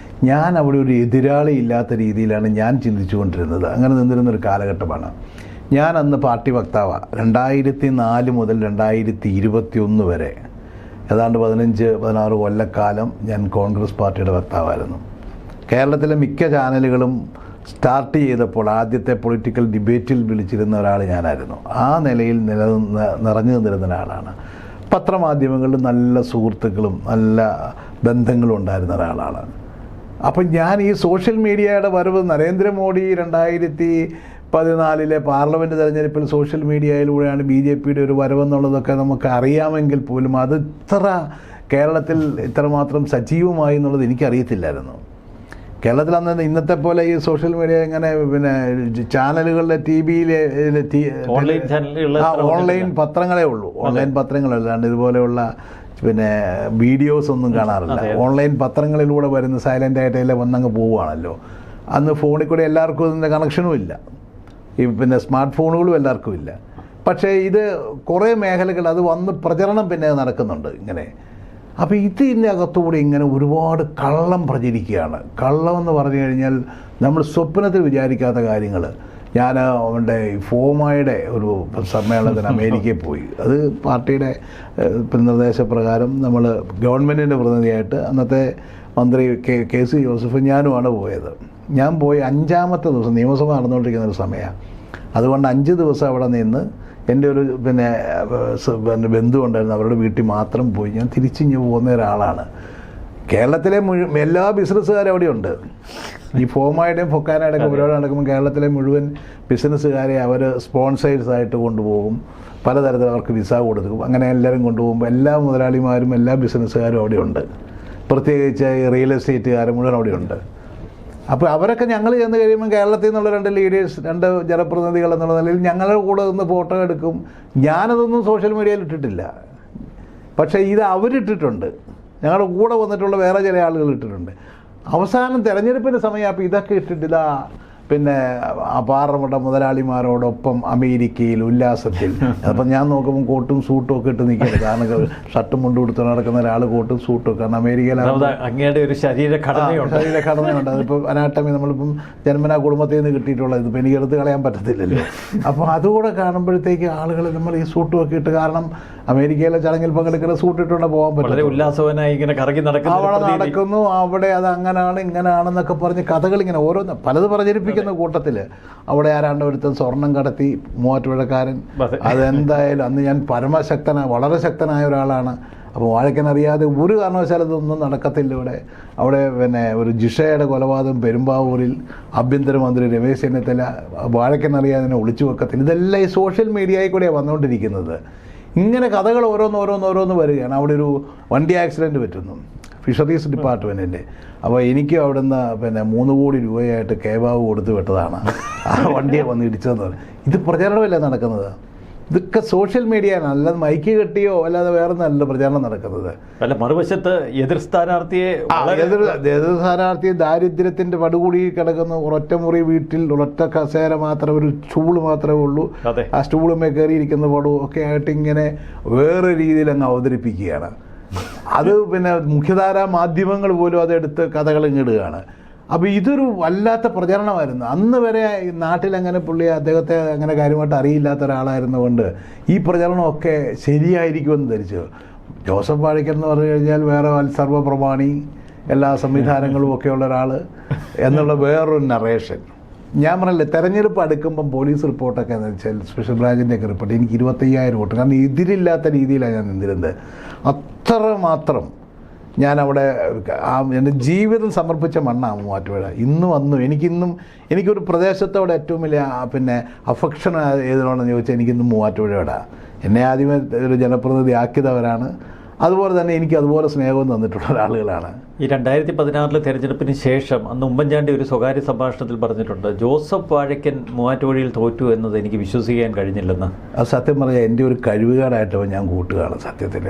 Speaker 2: ഞാൻ അവിടെ ഒരു എതിരാളി ഇല്ലാത്ത രീതിയിലാണ് ഞാൻ ചിന്തിച്ചുകൊണ്ടിരുന്നത്. അങ്ങനെ നിന്നിരുന്നൊരു കാലഘട്ടമാണ്. ഞാൻ അന്ന് പാർട്ടി വക്താവാണ്. 2004 മുതൽ 2021 വരെ ഏതാണ്ട് 15-16 കൊല്ലക്കാലം ഞാൻ കോൺഗ്രസ് പാർട്ടിയുടെ വക്താവായിരുന്നു. കേരളത്തിലെ മിക്ക ചാനലുകളും സ്റ്റാർട്ട് ചെയ്തപ്പോൾ ആദ്യത്തെ പൊളിറ്റിക്കൽ ഡിബേറ്റിൽ വിളിച്ചിരുന്ന ഒരാൾ ഞാനായിരുന്നു. ആ നിലയിൽ നിറഞ്ഞു നിന്നിരുന്ന ഒരാളാണ്. പത്രമാധ്യമങ്ങളിൽ നല്ല സുഹൃത്തുക്കളും നല്ല ബന്ധങ്ങളും ഉണ്ടായിരുന്ന ഒരാളാണ്. അപ്പം ഞാൻ ഈ സോഷ്യൽ മീഡിയയുടെ വരവ് നരേന്ദ്രമോദി 2014 പാർലമെൻറ്റ് തെരഞ്ഞെടുപ്പിൽ സോഷ്യൽ മീഡിയയിലൂടെയാണ് BJPയുടെ ഒരു വരവെന്നുള്ളതൊക്കെ നമുക്ക് അറിയാമെങ്കിൽ പോലും അത് കേരളത്തിൽ ഇത്രമാത്രം സജീവമായി എന്നുള്ളത് എനിക്കറിയത്തില്ലായിരുന്നു. കേരളത്തിൽ അന്ന് ഇന്നത്തെ പോലെ ഈ സോഷ്യൽ മീഡിയ ഇങ്ങനെ പിന്നെ ചാനലുകളിലെ TV-യിലെ ഓൺലൈൻ പത്രങ്ങളേ ഉള്ളൂ. ഓൺലൈൻ പത്രങ്ങളല്ലാണ്ട് ഇതുപോലെയുള്ള പിന്നെ വീഡിയോസ് ഒന്നും കാണാറില്ല. ഓൺലൈൻ പത്രങ്ങളിലൂടെ വരുന്ന സൈലൻ്റ് ആയിട്ട് വന്നങ്ങ് പോവുകയാണല്ലോ. അന്ന് ഫോണിൽ കൂടെ എല്ലാവർക്കും ഇതിൻ്റെ കണക്ഷനും ഇല്ല. ഈ പിന്നെ സ്മാർട്ട് ഫോണുകളും എല്ലാവർക്കും ഇല്ല. പക്ഷേ ഇത് കുറേ മേഖലകൾ അത് വന്ന് പ്രചരണം പിന്നെ നടക്കുന്നുണ്ട് ഇങ്ങനെ. അപ്പോൾ ഇതിൻ്റെ അകത്തുകൂടി ഇങ്ങനെ ഒരുപാട് കള്ളം പ്രചരിക്കുകയാണ്. കള്ളം എന്ന് പറഞ്ഞു കഴിഞ്ഞാൽ നമ്മൾ സ്വപ്നത്തിൽ വിചാരിക്കാത്ത കാര്യങ്ങൾ. ഞാൻ അവൻ്റെ ഫോമയുടെ ഒരു സമ്മേളനത്തിന് അമേരിക്കയിൽ പോയി. അത് പാർട്ടിയുടെ നിർദ്ദേശപ്രകാരം നമ്മൾ ഗവൺമെൻറ്റിൻ്റെ പ്രതിനിധിയായിട്ട് അന്നത്തെ മന്ത്രി KC ജോസഫ് ഞാനുമാണ് പോയത്. ഞാൻ പോയി 5-ാമത്തെ ദിവസം നിയമസഭ നടന്നുകൊണ്ടിരിക്കുന്ന ഒരു സമയമാണ്. അതുകൊണ്ട് 5 ദിവസം അവിടെ നിന്ന് എൻ്റെ ഒരു പിന്നെ ബന്ധു ഉണ്ടായിരുന്നു, അവരുടെ വീട്ടിൽ മാത്രം പോയി ഞാൻ തിരിച്ചിങ്ങ് പോകുന്ന ഒരാളാണ്. കേരളത്തിലെ എല്ലാ ബിസിനസ്സുകാരും അവിടെയുണ്ട്. ഈ ഫോമായുടെയും ഫൊക്കാനയുടെയും ഒക്കെ പരിപാടി നടക്കുമ്പോൾ കേരളത്തിലെ മുഴുവൻ ബിസിനസ്സുകാരെ അവർ സ്പോൺസേഴ്സായിട്ട് കൊണ്ടുപോകും. പലതരത്തിൽ അവർക്ക് വിസ കൊടുക്കും. അങ്ങനെ എല്ലാവരും കൊണ്ടുപോകുമ്പോൾ എല്ലാ മുതലാളിമാരും എല്ലാ ബിസിനസ്സുകാരും അവിടെയുണ്ട്. പ്രത്യേകിച്ച് റിയൽ എസ്റ്റേറ്റുകാരും മുഴുവൻ അവിടെയുണ്ട്. അപ്പോൾ അവരൊക്കെ ഞങ്ങൾ ചെന്ന് കഴിയുമ്പോൾ കേരളത്തിൽ നിന്നുള്ള 2 ലീഡേഴ്സ് 2 ജനപ്രതിനിധികൾ എന്നുള്ള നിലയിൽ ഞങ്ങളുടെ കൂടെ നിന്ന് ഫോട്ടോ എടുക്കും. ഞാനതൊന്നും സോഷ്യൽ മീഡിയയിൽ ഇട്ടിട്ടില്ല. പക്ഷേ ഇത് അവരിട്ടിട്ടുണ്ട്. ഞങ്ങളുടെ കൂടെ വന്നിട്ടുള്ള വേറെ ചില ആളുകൾ ഇട്ടിട്ടുണ്ട്. അവസാനം തെരഞ്ഞെടുപ്പിൻ്റെ സമയം അപ്പോൾ ഇതൊക്കെ ഇട്ടിട്ടില്ല. പിന്നെ പാർലമെൻ്റ് മുതലാളിമാരോടൊപ്പം അമേരിക്കയിൽ ഉല്ലാസത്തിൽ. അപ്പം ഞാൻ നോക്കുമ്പോൾ കോട്ടും സൂട്ടും ഒക്കെ ഇട്ട് നിൽക്കുന്നത്. കാരണം ഷർട്ടും മുണ്ടും കൊടുത്ത് നടക്കുന്ന ഒരാൾ കോട്ടും സൂട്ടും. കാരണം അമേരിക്കയിൽ
Speaker 1: അങ്ങയുടെ ഒരു
Speaker 2: ശരീരഘടനയുണ്ട്. അതിപ്പോൾ അനാട്ടമി നമ്മളിപ്പം ജന്മനാ കുടുംബത്തിൽ നിന്ന് കിട്ടിയിട്ടുള്ളത്. ഇതിപ്പോൾ എനിക്ക് എടുത്ത് കളയാൻ പറ്റത്തില്ലല്ലോ. അപ്പോൾ അതുകൂടെ കാണുമ്പോഴത്തേക്ക് ആളുകൾ നമ്മൾ ഈ സൂട്ടും ഒക്കെ ഇട്ട്, കാരണം അമേരിക്കയിലെ ചടങ്ങിൽ പങ്കെടുക്കുന്ന സൂട്ട് ഇട്ടുകൊണ്ട് പോകാൻ പറ്റും.
Speaker 1: ഉല്ലാസവനായി ഇങ്ങനെ കറങ്ങി
Speaker 2: നടക്കുന്നു. അവിടെ അത് അങ്ങനെയാണ് ഇങ്ങനെയാണെന്നൊക്കെ പറഞ്ഞ് കഥകൾ ഇങ്ങനെ ഓരോന്ന് പലത് പ്രചരിപ്പിക്കും കൂട്ടത്തിൽ. അവിടെ ആരാണ്ട് ഒരുത്തൻ സ്വർണം കടത്തി, മൂവാറ്റുപുഴക്കാരൻ. അതെന്തായാലും അന്ന് ഞാൻ വളരെ ശക്തനായ ഒരാളാണ്. അപ്പോൾ വാഴക്കനറിയാതെ ഒരു കാരണവശാലും ഇതൊന്നും നടക്കത്തില്ല. അവിടെ പിന്നെ ഒരു ജിഷയുടെ കൊലപാതകം പെരുമ്പാവൂരിൽ ആഭ്യന്തരമന്ത്രി രമേശ് ചെന്നിത്തല വാഴക്കനറിയാതെ ഒളിച്ചു വെക്കത്തില്ല. ഇതെല്ലാം ഈ സോഷ്യൽ മീഡിയയിൽ കൂടെയാണ് വന്നുകൊണ്ടിരിക്കുന്നത്. ഇങ്ങനെ കഥകൾ ഓരോന്ന് വരികയാണ്. അവിടെ ഒരു വണ്ടി ആക്സിഡൻറ്റ് പറ്റുന്നു, ഫിഷറീസ് ഡിപ്പാർട്ട്മെൻറ്റിൻ്റെ. അപ്പോൾ എനിക്ക് അവിടെ നിന്ന് പിന്നെ 3 കോടി രൂപയായിട്ട് കേബാവ് കൊടുത്ത് വിട്ടതാണ് ആ വണ്ടിയെ വന്ന് ഇടിച്ചതെന്ന് പറയും. ഇത് പ്രചരണമല്ലേ നടക്കുന്നത്? ഇതൊക്കെ സോഷ്യൽ മീഡിയയാണ്, അല്ലാതെ മൈക്ക് കെട്ടിയോ അല്ലാതെ വേറെ നല്ല പ്രചാരണം നടക്കുന്നത്.
Speaker 1: അല്ല, മറുവശത്ത് എതിർ സ്ഥാനാർത്ഥിയെ
Speaker 2: ദാരിദ്ര്യത്തിൻ്റെ പടുകൂടിയിൽ കിടക്കുന്ന ഒരൊറ്റ മുറി വീട്ടിൽ ഒരൊറ്റ കസേര മാത്രം, ഒരു സ്റ്റൂള് മാത്രമേ ഉള്ളൂ. ആ സ്റ്റൂളുമേ കയറിയിരിക്കുന്ന പടവും ഒക്കെ ആയിട്ട് ഇങ്ങനെ വേറെ രീതിയിൽ അങ്ങ് അവതരിപ്പിക്കുകയാണ്. അത് പിന്നെ മുഖ്യധാരാ മാധ്യമങ്ങൾ പോലും അതെടുത്ത് കഥകൾ ഇങ്ങിടുകയാണ്. അപ്പോൾ ഇതൊരു വല്ലാത്ത പ്രചരണമായിരുന്നു. അന്ന് വരെ നാട്ടിലങ്ങനെ അദ്ദേഹത്തെ അങ്ങനെ കാര്യമായിട്ട് അറിയില്ലാത്ത ഒരാളായിരുന്നുകൊണ്ട് ഈ പ്രചരണമൊക്കെ ശരിയായിരിക്കുമെന്ന് ധരിച്ചു. ജോസഫ് വാഴക്കൻ എന്ന് പറഞ്ഞു കഴിഞ്ഞാൽ വേറെ സർവ്വപ്രമാണി, എല്ലാ സംവിധാനങ്ങളും ഒക്കെയുള്ള ഒരാൾ എന്നുള്ള വേറൊരു നറേഷൻ. ഞാൻ പറഞ്ഞില്ലേ, തെരഞ്ഞെടുപ്പ് അടുക്കുമ്പം പോലീസ് റിപ്പോർട്ടൊക്കെ എന്ന് വെച്ചാൽ സ്പെഷ്യൽ ബ്രാഞ്ചിൻ്റെയൊക്കെ റിപ്പോർട്ട് എനിക്ക് 25,000 വോട്ട്, കാരണം എതിരില്ലാത്ത രീതിയിലാണ് ഞാൻ നിന്നിരുന്നത്. അത്രമാത്രം ഞാനവിടെ എൻ്റെ ജീവിതം സമർപ്പിച്ച മണ്ണാണ് മൂവാറ്റുപുഴ. എനിക്കൊരു പ്രദേശത്തോടെ ഏറ്റവും വലിയ പിന്നെ അഫക്ഷൻ ഏതിനോടെന്ന് ചോദിച്ചാൽ എനിക്കിന്നും മൂവാറ്റുപുഴയോടാ. എന്നെ ആദ്യമേ ഒരു ജനപ്രതിനിധി ആക്കിയതവരാണ്. അതുപോലെ തന്നെ എനിക്ക് അതുപോലെ സ്നേഹവും തന്നിട്ടുള്ള ആളുകളാണ്.
Speaker 1: ഈ 2016 തെരഞ്ഞെടുപ്പിന് ശേഷം അന്ന് ഉമ്മൻചാണ്ടി ഒരു സ്വകാര്യ സംഭാഷണത്തിൽ പറഞ്ഞിട്ടുണ്ട്, ജോസഫ് വാഴക്കൻ മൂവാറ്റുപുഴയിൽ തോറ്റു എന്നത് എനിക്ക് വിശ്വസിക്കാൻ കഴിഞ്ഞില്ലെന്ന്.
Speaker 2: അത് സത്യം പറഞ്ഞാൽ എൻ്റെ ഒരു കഴിവുകേടായിട്ടോ ഞാൻ കൂട്ടുകയാണ്. സത്യത്തിൽ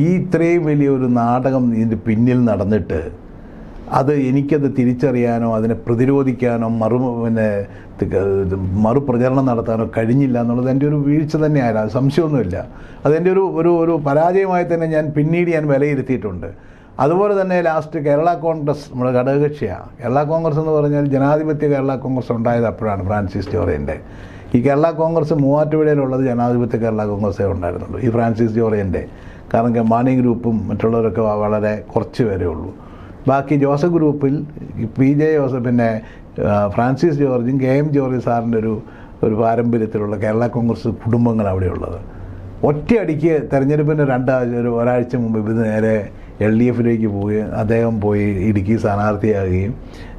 Speaker 2: ഈ ഇത്രയും വലിയൊരു നാടകം ഇതിൻ്റെ പിന്നിൽ നടന്നിട്ട് അത് എനിക്കത് തിരിച്ചറിയാനോ അതിനെ പ്രതിരോധിക്കാനോ മറുപ്രചരണം നടത്താനോ കഴിഞ്ഞില്ല എന്നുള്ളത് എൻ്റെ ഒരു വീഴ്ച തന്നെയായിരുന്നു, സംശയമൊന്നുമില്ല. അതെൻ്റെ ഒരു പരാജയമായി തന്നെ ഞാൻ പിന്നീട് വിലയിരുത്തിയിട്ടുണ്ട്. അതുപോലെ തന്നെ ലാസ്റ്റ് കേരള കോൺഗ്രസ് നമ്മുടെ ഘടകകക്ഷിയാണ്. കേരള കോൺഗ്രസ് എന്ന് പറഞ്ഞാൽ ജനാധിപത്യ കേരള കോൺഗ്രസ് ഉണ്ടായത് അപ്പോഴാണ് ഫ്രാൻസിസ് ജോർജിൻ്റെ. ഈ കേരള കോൺഗ്രസ് മൂവാറ്റുപുഴയിലുള്ളത് ജനാധിപത്യ കേരള കോൺഗ്രസേ ഉണ്ടായിരുന്നുള്ളൂ, ഈ ഫ്രാൻസിസ് ജോർജിൻ്റെ. കാരണം മാണി ഗ്രൂപ്പും മറ്റുള്ളവരൊക്കെ വളരെ കുറച്ച് പേരേ ഉള്ളൂ. ബാക്കി ജോസഫ് ഗ്രൂപ്പിൽ PJ ജോസഫ്, പിന്നെ ഫ്രാൻസിസ് ജോർജും KM ജോർജ് സാറിൻ്റെ ഒരു പാരമ്പര്യത്തിലുള്ള കേരള കോൺഗ്രസ് കുടുംബങ്ങൾ അവിടെയുള്ളത്. ഒറ്റയടിക്ക് തെരഞ്ഞെടുപ്പിന് ഒരാഴ്ച മുമ്പ് ഇത് നേരെ LDFിലേക്ക് പോവുകയും അദ്ദേഹം പോയി ഇടുക്കി സ്ഥാനാർത്ഥിയാകുകയും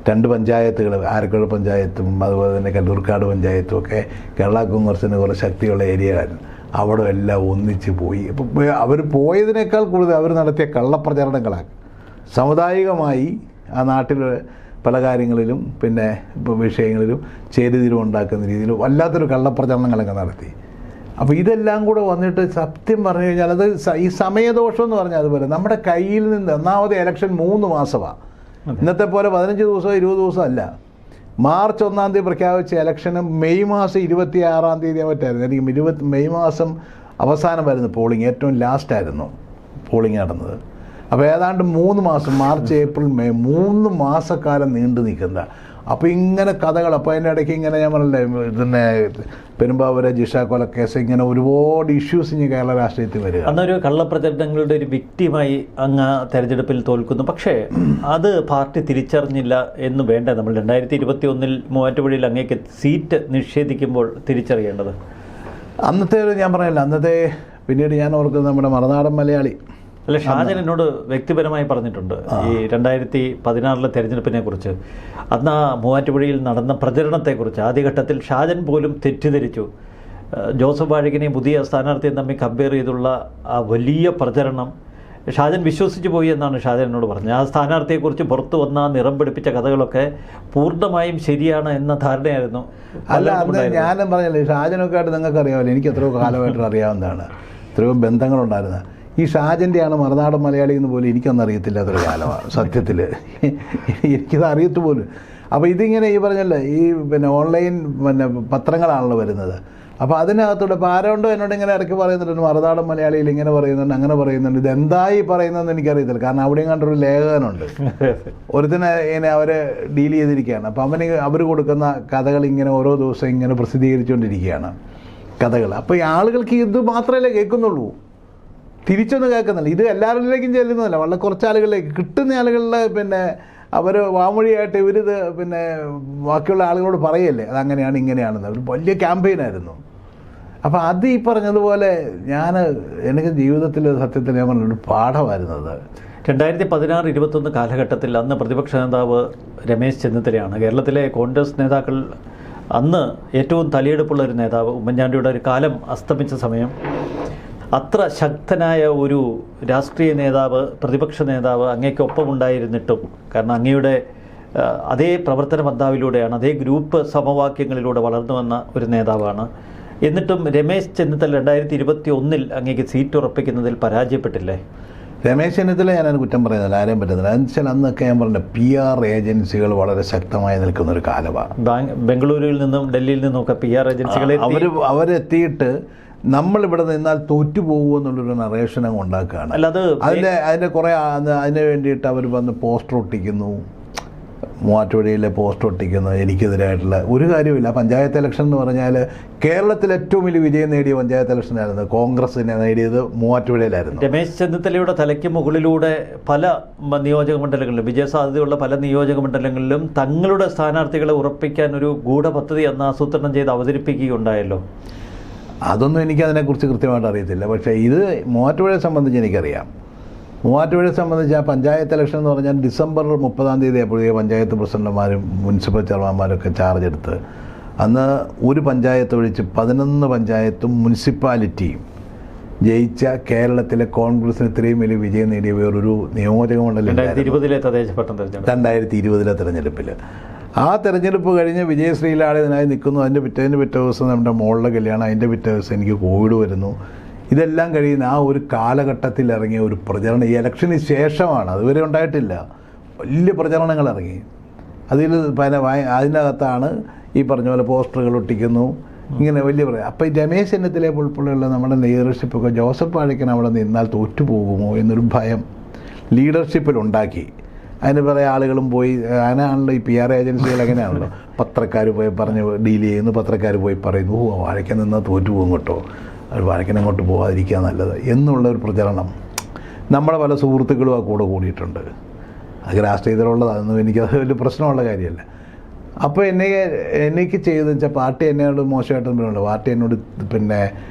Speaker 2: 2 പഞ്ചായത്തുകൾ, ആരക്കോട് പഞ്ചായത്തും അതുപോലെ തന്നെ കല്ലൂർക്കാട് പഞ്ചായത്തും ഒക്കെ കേരള കോൺഗ്രസിന് കുറേ ശക്തിയുള്ള ഏരിയയായിരുന്നു. അവിടെ എല്ലാം ഒന്നിച്ച് പോയി. അപ്പോൾ അവർ പോയതിനേക്കാൾ കൂടുതൽ അവർ നടത്തിയ കള്ളപ്രചരണങ്ങളാണ്. സാമുദായികമായി ആ നാട്ടിൽ പല കാര്യങ്ങളിലും പിന്നെ വിഷയങ്ങളിലും ചേരിതിരിവുണ്ടാക്കുന്ന രീതിയിൽ വല്ലാത്തൊരു കള്ളപ്രചരണങ്ങളൊക്കെ നടത്തി. അപ്പോൾ ഇതെല്ലാം കൂടെ വന്നിട്ട് സത്യം പറഞ്ഞു കഴിഞ്ഞാൽ അത് ഈ സമയദോഷം എന്ന് പറഞ്ഞാൽ അതുപോലെ നമ്മുടെ കയ്യിൽ നിന്ന് ഒന്നാമത് ഇലക്ഷൻ 3 മാസമാണ്. ഇന്നത്തെ പോലെ 15 ദിവസമോ 20 ദിവസം അല്ല. മാർച്ച് 1-ാം തീയതി പ്രഖ്യാപിച്ച ഇലക്ഷന് മെയ് മാസം 26-ാം തീയതി മറ്റായിരുന്നു. എനിക്ക് മെയ് മാസം അവസാനമായിരുന്നു പോളിംഗ്, ഏറ്റവും ലാസ്റ്റായിരുന്നു പോളിംഗ് നടന്നത്. അപ്പോൾ ഏതാണ്ട് 3 മാസം, മാർച്ച് ഏപ്രിൽ മെയ് 3 മാസക്കാലം നീണ്ടു നിൽക്കുന്ന. അപ്പോൾ ഇങ്ങനെ കഥകൾ. അപ്പോൾ അതിൻ്റെ ഇടയ്ക്ക് ഇങ്ങനെ ഞാൻ പറഞ്ഞില്ലേ പിന്നെ പെരുമ്പാവൂര് ജിഷ കൊലക്കേസ്, ഇങ്ങനെ ഒരുപാട് ഇഷ്യൂസ് ഇനി കേരള രാഷ്ട്രീയത്തിൽ വരിക.
Speaker 1: അന്നൊരു കള്ളപ്രചരണങ്ങളുടെ ഒരു വ്യക്തിമായി അങ്ങ് തെരഞ്ഞെടുപ്പിൽ തോൽക്കുന്നു. പക്ഷേ അത് പാർട്ടി തിരിച്ചറിഞ്ഞില്ല എന്ന് വേണ്ട. നമ്മൾ 2021 മൂവാറ്റുപുഴയിൽ അങ്ങേക്ക് സീറ്റ് നിഷേധിക്കുമ്പോൾ തിരിച്ചറിയേണ്ടത്.
Speaker 2: അന്നത്തെ ഞാൻ പറഞ്ഞില്ല, അന്നത്തെ പിന്നീട് ഞാൻ ഓർക്കുന്നത് നമ്മുടെ മറുനാടൻ മലയാളി
Speaker 1: അല്ല, ഷാജൻ എന്നോട് വ്യക്തിപരമായി പറഞ്ഞിട്ടുണ്ട് ഈ 2016 തെരഞ്ഞെടുപ്പിനെ കുറിച്ച്. അന്ന് ആ മൂവാറ്റുപുഴയിൽ നടന്ന പ്രചരണത്തെക്കുറിച്ച് ആദ്യഘട്ടത്തിൽ ഷാജൻ പോലും തെറ്റിദ്ധരിച്ചു. ജോസഫ് വാഴക്കനെയും പുതിയ സ്ഥാനാർത്ഥിയും തമ്മിൽ കമ്പയർ ചെയ്തുള്ള ആ വലിയ പ്രചരണം ഷാജൻ വിശ്വസിച്ചു പോയി എന്നാണ് ഷാജൻ എന്നോട് പറഞ്ഞത്. ആ സ്ഥാനാർത്ഥിയെക്കുറിച്ച് പുറത്തു വന്ന നിറം പിടിപ്പിച്ച കഥകളൊക്കെ പൂർണ്ണമായും ശരിയാണ് എന്ന ധാരണയായിരുന്നു.
Speaker 2: അല്ല, അന്ന് ഞാനും പറഞ്ഞില്ലേ, ഷാജനൊക്കെ ആയിട്ട് നിങ്ങൾക്ക് അറിയാമല്ലോ, എനിക്ക് എത്രയോ കാലമായിട്ട് അറിയാവുന്നതാണ്, എത്രയോ ബന്ധങ്ങളുണ്ടായിരുന്നത്. ഈ ഷാജൻ്റെയാണ് മറുനാടൻ മലയാളി എന്ന് പോലും എനിക്കൊന്നും അറിയത്തില്ലാത്തൊരു കാലമാണ് സത്യത്തിൽ. എനിക്കത് അറിയത്തു പോലും. അപ്പോൾ ഇതിങ്ങനെ ഈ പറഞ്ഞല്ലേ ഈ പിന്നെ ഓൺലൈൻ പിന്നെ പത്രങ്ങളാണല്ലോ വരുന്നത്. അപ്പോൾ അതിനകത്തൂടെ ഇപ്പോൾ ആരോണ്ടോ എന്നോട് ഇങ്ങനെ ഇടയ്ക്ക് പറയുന്നുണ്ട് മറുനാടൻ മലയാളിയിൽ ഇങ്ങനെ പറയുന്നുണ്ട് അങ്ങനെ പറയുന്നുണ്ട്. ഇതെന്തായി പറയുന്നതെന്ന് എനിക്കറിയത്തില്ല. കാരണം അവിടെയും കണ്ടൊരു ലേഖകനുണ്ട്, ഒരുത്തിനെ ഇങ്ങനെ അവരെ ഡീൽ ചെയ്തിരിക്കുകയാണ്. അപ്പോൾ അവർ കൊടുക്കുന്ന കഥകൾ ഇങ്ങനെ ഓരോ ദിവസം ഇങ്ങനെ പ്രസിദ്ധീകരിച്ചുകൊണ്ടിരിക്കുകയാണ് കഥകൾ. അപ്പോൾ ഈ ആളുകൾക്ക് ഇത് മാത്രമല്ലേ കേൾക്കുന്നുള്ളൂ, തിരിച്ചൊന്നും കേൾക്കുന്നില്ല. ഇത് എല്ലാവരിലേക്കും ചെല്ലുന്നതല്ല, വളരെ കുറച്ച് ആളുകളിലേക്ക് കിട്ടുന്ന ആളുകളിലെ പിന്നെ അവർ വാമൊഴിയായിട്ട് ഇവരിത് പിന്നെ ബാക്കിയുള്ള ആളുകളോട് പറയല്ലേ അതങ്ങനെയാണ് ഇങ്ങനെയാണെന്ന്. ഒരു വലിയ ക്യാമ്പയിനായിരുന്നു. അപ്പോൾ അത് ഈ പറഞ്ഞതുപോലെ എനിക്ക് ജീവിതത്തിൽ സത്യത്തിൽ ഞാൻ പറഞ്ഞൊരു പാഠമായിരുന്നത്.
Speaker 1: 2016-21 കാലഘട്ടത്തിൽ അന്ന് പ്രതിപക്ഷ നേതാവ് രമേശ് ചെന്നിത്തലയാണ്. കേരളത്തിലെ കോൺഗ്രസ് നേതാക്കൾ അന്ന് ഏറ്റവും തലയെടുപ്പുള്ള ഒരു നേതാവ്. ഉമ്മൻചാണ്ടിയുടെ ഒരു കാലം അസ്തമിച്ച സമയം. അത്ര ശക്തനായ ഒരു രാഷ്ട്രീയ നേതാവ്, പ്രതിപക്ഷ നേതാവ് അങ്ങേക്കൊപ്പമുണ്ടായിരുന്നിട്ടും, കാരണം അങ്ങയുടെ അതേ പ്രവർത്തന പന്ഥാവിലൂടെയാണ്, അതേ ഗ്രൂപ്പ് സമവാക്യങ്ങളിലൂടെ വളർന്നു വന്ന ഒരു നേതാവാണ്. എന്നിട്ടും രമേശ് ചെന്നിത്തല 2021 അങ്ങേക്ക് സീറ്റ് ഉറപ്പിക്കുന്നതിൽ പരാജയപ്പെട്ടില്ലേ?
Speaker 2: രമേശ് ചെന്നിത്തല ഞാനത് കുറ്റം പറയുന്നില്ല, ആരെയും പറ്റുന്നില്ല. എന്നുവെച്ചാൽ അന്നൊക്കെ ഞാൻ പറഞ്ഞ PR ഏജൻസികൾ വളരെ ശക്തമായി നിൽക്കുന്ന ഒരു കാലമാണ്.
Speaker 1: ബംഗളൂരുവിൽ നിന്നും ഡൽഹിയിൽ നിന്നുമൊക്കെ PR ഏജൻസികളെ
Speaker 2: അവരെത്തിയിട്ട് നമ്മളിവിടെ നിന്നാൽ തോറ്റുപോകുമെന്നുള്ളൊരു നറേഷൻ അങ്ങ് ഉണ്ടാക്കുകയാണ്.
Speaker 1: അല്ലാതെ
Speaker 2: അതിൻ്റെ കുറേ അതിന് വേണ്ടിയിട്ട് അവർ വന്ന് പോസ്റ്റർ ഒട്ടിക്കുന്നു, മൂവാറ്റുപുഴയിലെ പോസ്റ്റർ ഒട്ടിക്കുന്നു. എനിക്കെതിരായിട്ടുള്ള ഒരു കാര്യമില്ല. പഞ്ചായത്ത് ഇലക്ഷൻ എന്ന് പറഞ്ഞാൽ കേരളത്തിൽ ഏറ്റവും വലിയ വിജയം നേടിയ പഞ്ചായത്ത് ഇലക്ഷനായിരുന്നു. കോൺഗ്രസിനെ നേടിയത് മൂവാറ്റുപുഴയിലായിരുന്നു.
Speaker 1: രമേശ് ചെന്നിത്തലയുടെ തലയ്ക്ക് മുകളിലൂടെ പല നിയോജക മണ്ഡലങ്ങളിലും, വിജയസാധ്യതയുള്ള പല നിയോജക മണ്ഡലങ്ങളിലും തങ്ങളുടെ സ്ഥാനാർത്ഥികളെ ഉറപ്പിക്കാൻ ഒരു ഗൂഢപദ്ധതി അന്ന് ആസൂത്രണം ചെയ്ത് അവതരിപ്പിക്കുകയുണ്ടായല്ലോ.
Speaker 2: അതൊന്നും എനിക്കതിനെക്കുറിച്ച് കൃത്യമായിട്ട് അറിയത്തില്ല. പക്ഷേ ഇത് മൂവാറ്റുപുഴയെ സംബന്ധിച്ച് എനിക്കറിയാം. മൂവാറ്റുപുഴയെ സംബന്ധിച്ച് ആ പഞ്ചായത്ത് ഇലക്ഷൻ എന്ന് പറഞ്ഞാൽ ഡിസംബർ 30-ാം തീയതി ആയപ്പോഴേ പഞ്ചായത്ത് പ്രസിഡന്റുമാരും മുനിസിപ്പൽ ചെയർമാന്മാരൊക്കെ ചാർജ് എടുത്ത് അന്ന് ഒരു പഞ്ചായത്ത് ഒഴിച്ച് 11 പഞ്ചായത്തും മുനിസിപ്പാലിറ്റിയും ജയിച്ച കേരളത്തിലെ കോൺഗ്രസിന് ഇത്രയും വലിയ വിജയം നേടിയ വേറൊരു നിയോജക മണ്ഡലം 2020 തെരഞ്ഞെടുപ്പിൽ. ആ തെരഞ്ഞെടുപ്പ് കഴിഞ്ഞ് വിജയശ്രീലാളി ഇതിനായി നിൽക്കുന്നു. അതിൻ്റെ പിറ്റേ ദിവസം നമ്മുടെ മോളുടെ കല്യാണം, അതിൻ്റെ പിറ്റേ ദിവസം എനിക്ക് കോവിഡ് വരുന്നു. ഇതെല്ലാം കഴിയുന്ന ആ ഒരു കാലഘട്ടത്തിൽ ഇറങ്ങിയ ഒരു പ്രചരണം ഈ ഇലക്ഷന് ശേഷമാണ്, അതുവരെ ഉണ്ടായിട്ടില്ല. വലിയ പ്രചരണങ്ങൾ ഇറങ്ങി. അതിനകത്താണ് ഈ പറഞ്ഞ പോലെ പോസ്റ്ററുകൾ ഒട്ടിക്കുന്നു, ഇങ്ങനെ വലിയ അപ്പോൾ ഈ രമേശ് ചെന്നിത്തലയെ ഉൾപ്പെടെയുള്ള നമ്മുടെ ലീഡർഷിപ്പൊക്കെ ജോസഫ് വാഴക്കൻ അവിടെ നിന്നാൽ തോറ്റുപോകുമോ എന്നൊരു ഭയം ലീഡർഷിപ്പിലുണ്ടാക്കി. അതിന് കുറേ ആളുകളും പോയി, അങ്ങനെയാണല്ലോ ഈ PR ഏജൻസികൾ, അങ്ങനെയാണല്ലോ പത്രക്കാർ പോയി പറഞ്ഞ് ഡീൽ ചെയ്യുന്നു, പത്രക്കാർ പോയി പറയുന്നു വാഴക്കൻ നിന്നാൽ തോറ്റുപോകും കേട്ടോ, അത് വാഴക്കൻ അങ്ങോട്ട് പോകാതിരിക്കുക നല്ലത് എന്നുള്ളൊരു പ്രചരണം നമ്മുടെ പല സുഹൃത്തുക്കളും ആ കൂടെ കൂടിയിട്ടുണ്ട്. അത് രാഷ്ട്രീയത്തിലുള്ളത്, അതൊന്നും എനിക്കത് വലിയ പ്രശ്നമുള്ള കാര്യമല്ല. അപ്പോൾ എനിക്ക് ചെയ്തതെന്ന് വെച്ചാൽ പാർട്ടി എന്നോട് മോശമായിട്ടൊന്നും പറയുന്നുണ്ട്. പാർട്ടി എന്നോട് പിന്നെ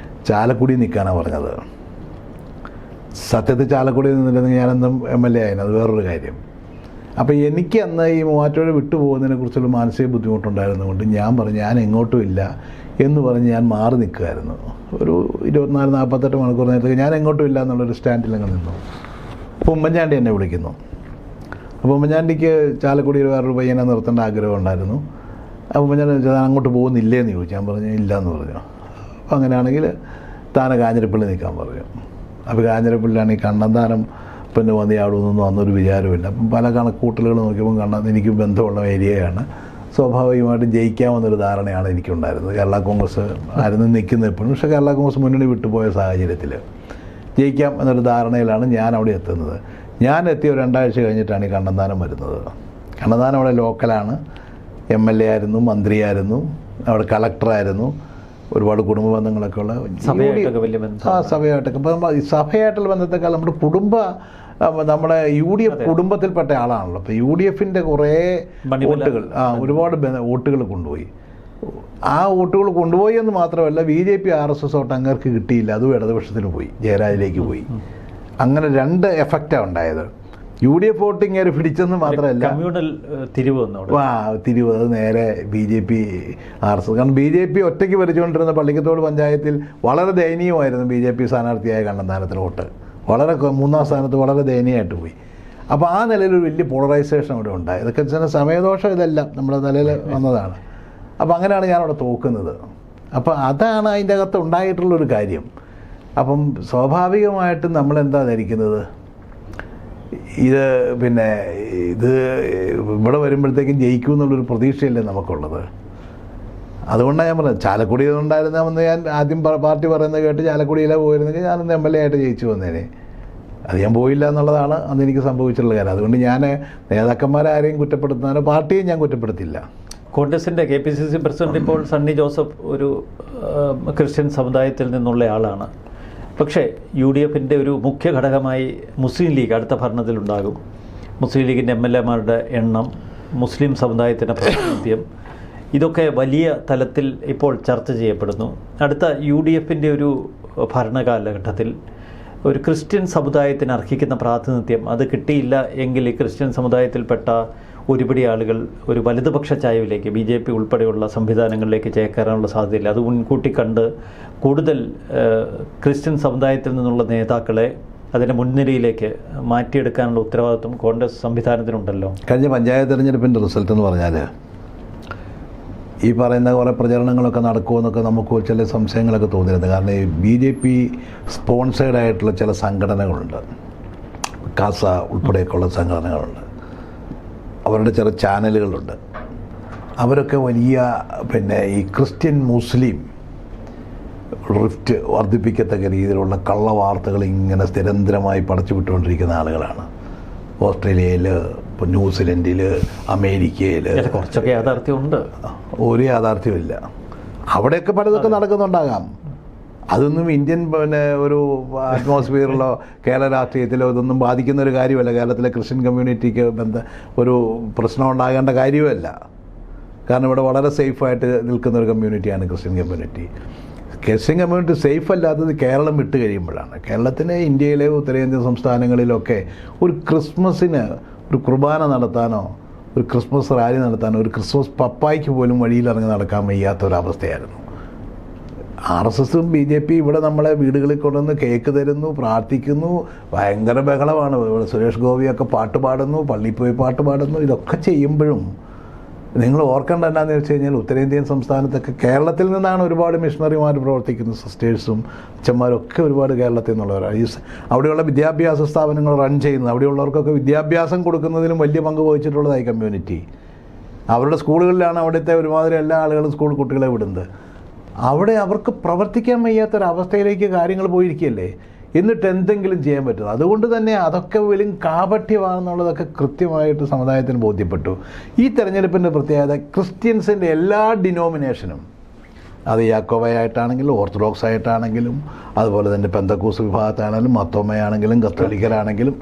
Speaker 2: ചാലക്കുടി നിൽക്കാനാണ് പറഞ്ഞത്. സത്യത്തിൽ ചാലക്കുടിയിൽ നിന്നിരുന്നെങ്കിൽ ഞാനെന്നും MLA ആയിരുന്നു, അത് വേറൊരു കാര്യം. അപ്പോൾ എനിക്ക് അന്ന് ഈ മൂവാറ്റുപുഴ വിട്ടുപോകുന്നതിനെ കുറിച്ചുള്ള മാനസിക ബുദ്ധിമുട്ടുണ്ടായിരുന്നതുകൊണ്ട് ഞാൻ പറഞ്ഞു ഞാൻ എങ്ങോട്ടും ഇല്ല എന്ന് പറഞ്ഞ് ഞാൻ മാറി നിൽക്കുമായിരുന്നു. ഒരു 24-48 മണിക്കൂർ നേരത്തേക്ക് ഞാൻ എങ്ങോട്ടും ഇല്ല എന്നുള്ളൊരു സ്റ്റാൻഡിലങ്ങ് നിന്നു. അപ്പോൾ ഉമ്മൻചാണ്ടി എന്നെ വിളിക്കുന്നു. അപ്പോൾ ഉമ്മൻചാണ്ടിക്ക് ചാലക്കുടിയിൽ വേറൊരു പയ്യനെ നിർത്തേണ്ട ആഗ്രഹം ഉണ്ടായിരുന്നു. അപ്പോൾ ഉമ്മൻചാണ്ടി ചോദിച്ചാൽ അങ്ങോട്ട് പോകുന്നില്ലേന്ന് ചോദിച്ചു. ഞാൻ പറഞ്ഞു ഇല്ല എന്ന് പറഞ്ഞു. അപ്പോൾ അങ്ങനെയാണെങ്കിൽ താനെ കാഞ്ഞിരപ്പള്ളി നിൽക്കാൻ പറഞ്ഞു. അപ്പോൾ കാഞ്ഞിരപ്പള്ളിയാണ് ഈ കണ്ണന്താനം പിന്നെ വന്ന് ആടുന്നൊന്നും അന്നൊരു വിചാരമില്ല. അപ്പം പല കണക്കൂട്ടലുകൾ നോക്കിയപ്പോൾ എനിക്ക് ബന്ധമുള്ള ഏരിയയാണ്, സ്വാഭാവികമായിട്ടും ജയിക്കാമെന്നൊരു ധാരണയാണ് എനിക്കുണ്ടായിരുന്നത്. കേരള കോൺഗ്രസ് ആയിരുന്നു നിൽക്കുന്നത് എപ്പോഴും. പക്ഷേ കേരള കോൺഗ്രസ് മുന്നണി വിട്ടുപോയ സാഹചര്യത്തിൽ ജയിക്കാം എന്നൊരു ധാരണയിലാണ് ഞാൻ അവിടെ എത്തുന്നത്. ഞാൻ എത്തിയ ഒരു 2 ആഴ്ച കഴിഞ്ഞിട്ടാണ് ഈ കണ്ണന്താനം വരുന്നത്. കണ്ണന്താനം അവിടെ ലോക്കലാണ്, MLA ആയിരുന്നു, മന്ത്രിയായിരുന്നു, അവിടെ കളക്ടറായിരുന്നു, ഒരുപാട് കുടുംബ ബന്ധങ്ങളൊക്കെ ഉള്ള സഭയായിട്ടൊക്കെ. ഇപ്പം സഭയായിട്ടുള്ള ബന്ധത്തെക്കാൾ നമ്മുടെ UDF കുടുംബത്തിൽപ്പെട്ട ആളാണല്ലോ. അപ്പോൾ UDFൻ്റെ കുറേ വോട്ടുകൾ ഒരുപാട് വോട്ടുകൾ കൊണ്ടുപോയി. ആ വോട്ടുകൾ കൊണ്ടുപോയി എന്ന് മാത്രമല്ല BJP RSS വോട്ട് അങ്ങേർക്ക് കിട്ടിയില്ല, അതും ഇടതുപക്ഷത്തിന് പോയി, ജയരാജിലേക്ക് പോയി. അങ്ങനെ 2 എഫക്റ്റാണ് ഉണ്ടായത്. UDF വോട്ടിങ് പിടിച്ചെന്ന് മാത്രമല്ല, തിരിവ് അത് നേരെ BJP RSS. കാരണം BJP ഒറ്റയ്ക്ക് ഭരിച്ചുകൊണ്ടിരുന്ന പള്ളിക്കത്തോട് പഞ്ചായത്തിൽ വളരെ ദയനീയമായിരുന്നു BJP സ്ഥാനാർത്ഥിയായ കണ്ണന്താനത്തിന് വോട്ട്. വളരെ 3-ാം സ്ഥാനത്ത് വളരെ ദയനീയമായിട്ട് പോയി. അപ്പോൾ ആ നിലയിലൊരു വലിയ പോളറൈസേഷൻ അവിടെ ഉണ്ടായി. ഇതൊക്കെ ചില സമയദോഷം ഇതെല്ലാം നമ്മുടെ നിലയിൽ വന്നതാണ്. അപ്പോൾ അങ്ങനെയാണ് ഞാനവിടെ തോക്കുന്നത്. അപ്പോൾ അതാണ് അതിൻ്റെ അകത്ത് ഉണ്ടായിട്ടുള്ളൊരു കാര്യം. അപ്പം സ്വാഭാവികമായിട്ടും നമ്മളെന്താ ധരിക്കുന്നത്, ഇത് ഇവിടെ വരുമ്പോഴത്തേക്കും ജയിക്കും എന്നുള്ളൊരു പ്രതീക്ഷയല്ലേ നമുക്കുള്ളത്. അതുകൊണ്ടാണ് ഞാൻ പറഞ്ഞത് ചാലക്കുടി ഉണ്ടായിരുന്നെന്ന് ഞാൻ ആദ്യം പാർട്ടി പറയുന്നത് കേട്ട് ചാലക്കുടിയിലെ പോയിരുന്നെങ്കിൽ ഞാനൊന്ന് MLA ആയിട്ട് ജയിച്ചു വന്നേനെ. അത് ഞാൻ പോയില്ല എന്നുള്ളതാണ് അന്ന് എനിക്ക് സംഭവിച്ചിട്ടുള്ള കാര്യം. അതുകൊണ്ട് ഞാൻ നേതാക്കന്മാരെ ആരെയും കുറ്റപ്പെടുത്താനോ പാർട്ടിയും ഞാൻ കുറ്റപ്പെടുത്തില്ല.
Speaker 1: കോൺഗ്രസിൻ്റെ KPCC പ്രസിഡന്റ് ഇപ്പോൾ സണ്ണി ജോസഫ് ഒരു ക്രിസ്ത്യൻ സമുദായത്തിൽ നിന്നുള്ള ആളാണ്. പക്ഷേ UDFൻ്റെ ഒരു മുഖ്യ ഘടകമായി മുസ്ലിം ലീഗ് അടുത്ത ഭരണത്തിലുണ്ടാകും. മുസ്ലിം ലീഗിൻ്റെ MLA-മാരുടെ എണ്ണം, മുസ്ലിം സമുദായത്തിൻ്റെ പ്രാതിനിധ്യം, ഇതൊക്കെ വലിയ തലത്തിൽ ഇപ്പോൾ ചർച്ച ചെയ്യപ്പെടുന്നു. അടുത്ത UDFൻ്റെ ഒരു ഭരണകാലഘട്ടത്തിൽ ഒരു ക്രിസ്ത്യൻ സമുദായത്തിന് അർഹിക്കുന്ന പ്രാതിനിധ്യം അത് കിട്ടിയില്ല എങ്കിൽ ഈ ക്രിസ്ത്യൻ സമുദായത്തിൽപ്പെട്ട ഒരുപിടി ആളുകൾ ഒരു വലതുപക്ഷ ചായവിലേക്ക് BJP ഉൾപ്പെടെയുള്ള സംവിധാനങ്ങളിലേക്ക് ചേക്കേറാനുള്ള സാധ്യതയില്ല. അത് മുൻകൂട്ടി കണ്ട് കൂടുതൽ ക്രിസ്ത്യൻ സമുദായത്തിൽ നിന്നുള്ള നേതാക്കളെ അതിൻ്റെ മുൻനിരയിലേക്ക് മാറ്റിയെടുക്കാനുള്ള ഉത്തരവാദിത്വം കോൺഗ്രസ് സംവിധാനത്തിനുണ്ടല്ലോ.
Speaker 2: കഴിഞ്ഞ പഞ്ചായത്ത് തെരഞ്ഞെടുപ്പിൻ്റെ റിസൾട്ട് എന്ന് പറഞ്ഞാൽ ഈ പറയുന്ന കുറേ പ്രചരണങ്ങളൊക്കെ നടക്കുമെന്നൊക്കെ നമുക്ക് ചില സംശയങ്ങളൊക്കെ തോന്നിയിരുന്നു. കാരണം ഈ BJP സ്പോൺസേഡായിട്ടുള്ള ചില സംഘടനകളുണ്ട്, കാസ ഉൾപ്പെടെയൊക്കെയുള്ള സംഘടനകളുണ്ട്, അവരുടെ ചില ചാനലുകളുണ്ട്. അവരൊക്കെ വലിയ ഈ ക്രിസ്ത്യൻ മുസ്ലിം റിഫ്റ്റ് വർദ്ധിപ്പിക്കത്തക്ക രീതിയിലുള്ള കള്ളവാർത്തകൾ ഇങ്ങനെ നിരന്തരമായി പടച്ചു വിട്ടുകൊണ്ടിരിക്കുന്ന ആളുകളാണ്. ഓസ്ട്രേലിയയിൽ, ഇപ്പോൾ ന്യൂസിലൻഡിൽ, അമേരിക്കയിൽ
Speaker 1: കുറച്ചൊക്കെ യാഥാർത്ഥ്യമുണ്ട്.
Speaker 2: ഒരു യാഥാർത്ഥ്യമില്ല. അവിടെയൊക്കെ പലതൊക്കെ നടക്കുന്നുണ്ടാകാം. അതൊന്നും ഇന്ത്യൻ ഒരു അറ്റ്മോസ്ഫിയറിലോ കേരള രാഷ്ട്രീയത്തിലോ ഇതൊന്നും ബാധിക്കുന്ന ഒരു കാര്യമല്ല. കേരളത്തിലെ ക്രിസ്ത്യൻ കമ്മ്യൂണിറ്റിക്ക് ഒരു പ്രശ്നം ഉണ്ടാകേണ്ട കാര്യമല്ല. കാരണം ഇവിടെ വളരെ സേഫായിട്ട് നിൽക്കുന്ന ഒരു കമ്മ്യൂണിറ്റിയാണ് Christian community. Christian community safe അല്ലാത്തത് കേരളം വിട്ട് കഴിയുമ്പോഴാണ്. കേരളത്തിന് ഇന്ത്യയിലെ ഉത്തരേന്ത്യൻ സംസ്ഥാനങ്ങളിലൊക്കെ ഒരു ക്രിസ്മസിന് ഒരു കുർബാന നടത്താനോ ഒരു ക്രിസ്മസ് റാലി നടത്താനോ ഒരു പപ്പായ്ക്ക് പോലും വഴിയിലിറങ്ങി നടക്കാൻ വയ്യാത്തൊരവസ്ഥയായിരുന്നു. RSSും BJP ഇവിടെ നമ്മളെ വീടുകളിൽ കൊണ്ടുവന്ന് കേക്ക് തരുന്നു, പ്രാർത്ഥിക്കുന്നു, ഭയങ്കര ബഹളമാണ്. ഇവിടെ സുരേഷ് ഗോപിയൊക്കെ പാട്ട് പാടുന്നു, പള്ളിയിൽ പോയി പാട്ട് പാടുന്നു. ഇതൊക്കെ ചെയ്യുമ്പോഴും നിങ്ങൾ ഓർക്കേണ്ട എന്താണെന്ന് വെച്ച് കഴിഞ്ഞാൽ ഉത്തരേന്ത്യൻ സംസ്ഥാനത്തൊക്കെ കേരളത്തിൽ നിന്നാണ് ഒരുപാട് മിഷണറിമാർ പ്രവർത്തിക്കുന്നത്. സിസ്റ്റേഴ്സും അച്ഛന്മാരും ഒക്കെ ഒരുപാട് കേരളത്തിൽ നിന്നുള്ളവരാണ്. അവിടെയുള്ള വിദ്യാഭ്യാസ സ്ഥാപനങ്ങൾ റൺ ചെയ്യുന്നത്, അവിടെയുള്ളവർക്കൊക്കെ വിദ്യാഭ്യാസം കൊടുക്കുന്നതിലും വലിയ പങ്ക് വഹിച്ചിട്ടുള്ളതായി കമ്മ്യൂണിറ്റി. അവരുടെ സ്കൂളുകളിലാണ് അവിടുത്തെ ഒരുമാതിരി എല്ലാ ആളുകളും സ്കൂൾ കുട്ടികളെ വിടുന്നത്. അവിടെ അവർക്ക് പ്രവർത്തിക്കാൻ വയ്യാത്തൊരവസ്ഥയിലേക്ക് കാര്യങ്ങൾ പോയിരിക്കുകയല്ലേ. എന്നിട്ട് എന്തെങ്കിലും ചെയ്യാൻ പറ്റും. അതുകൊണ്ട് തന്നെ അതൊക്കെ വെറും കാപട്യമാണെന്നുള്ളതൊക്കെ കൃത്യമായിട്ട് സമുദായത്തിന് ബോധ്യപ്പെട്ടു. ഈ തെരഞ്ഞെടുപ്പിൻ്റെ പ്രത്യേകത ക്രിസ്ത്യൻസിൻ്റെ എല്ലാ ഡിനോമിനേഷനും, അത് യാക്കോബയായിട്ടാണെങ്കിലും ഓർത്തഡോക്സ് ആയിട്ടാണെങ്കിലും അതുപോലെ തന്നെ പെന്തക്കോസ് വിഭാഗത്താണെങ്കിലും മർത്തോമയാണെങ്കിലും കത്തോലിക്കലാണെങ്കിലും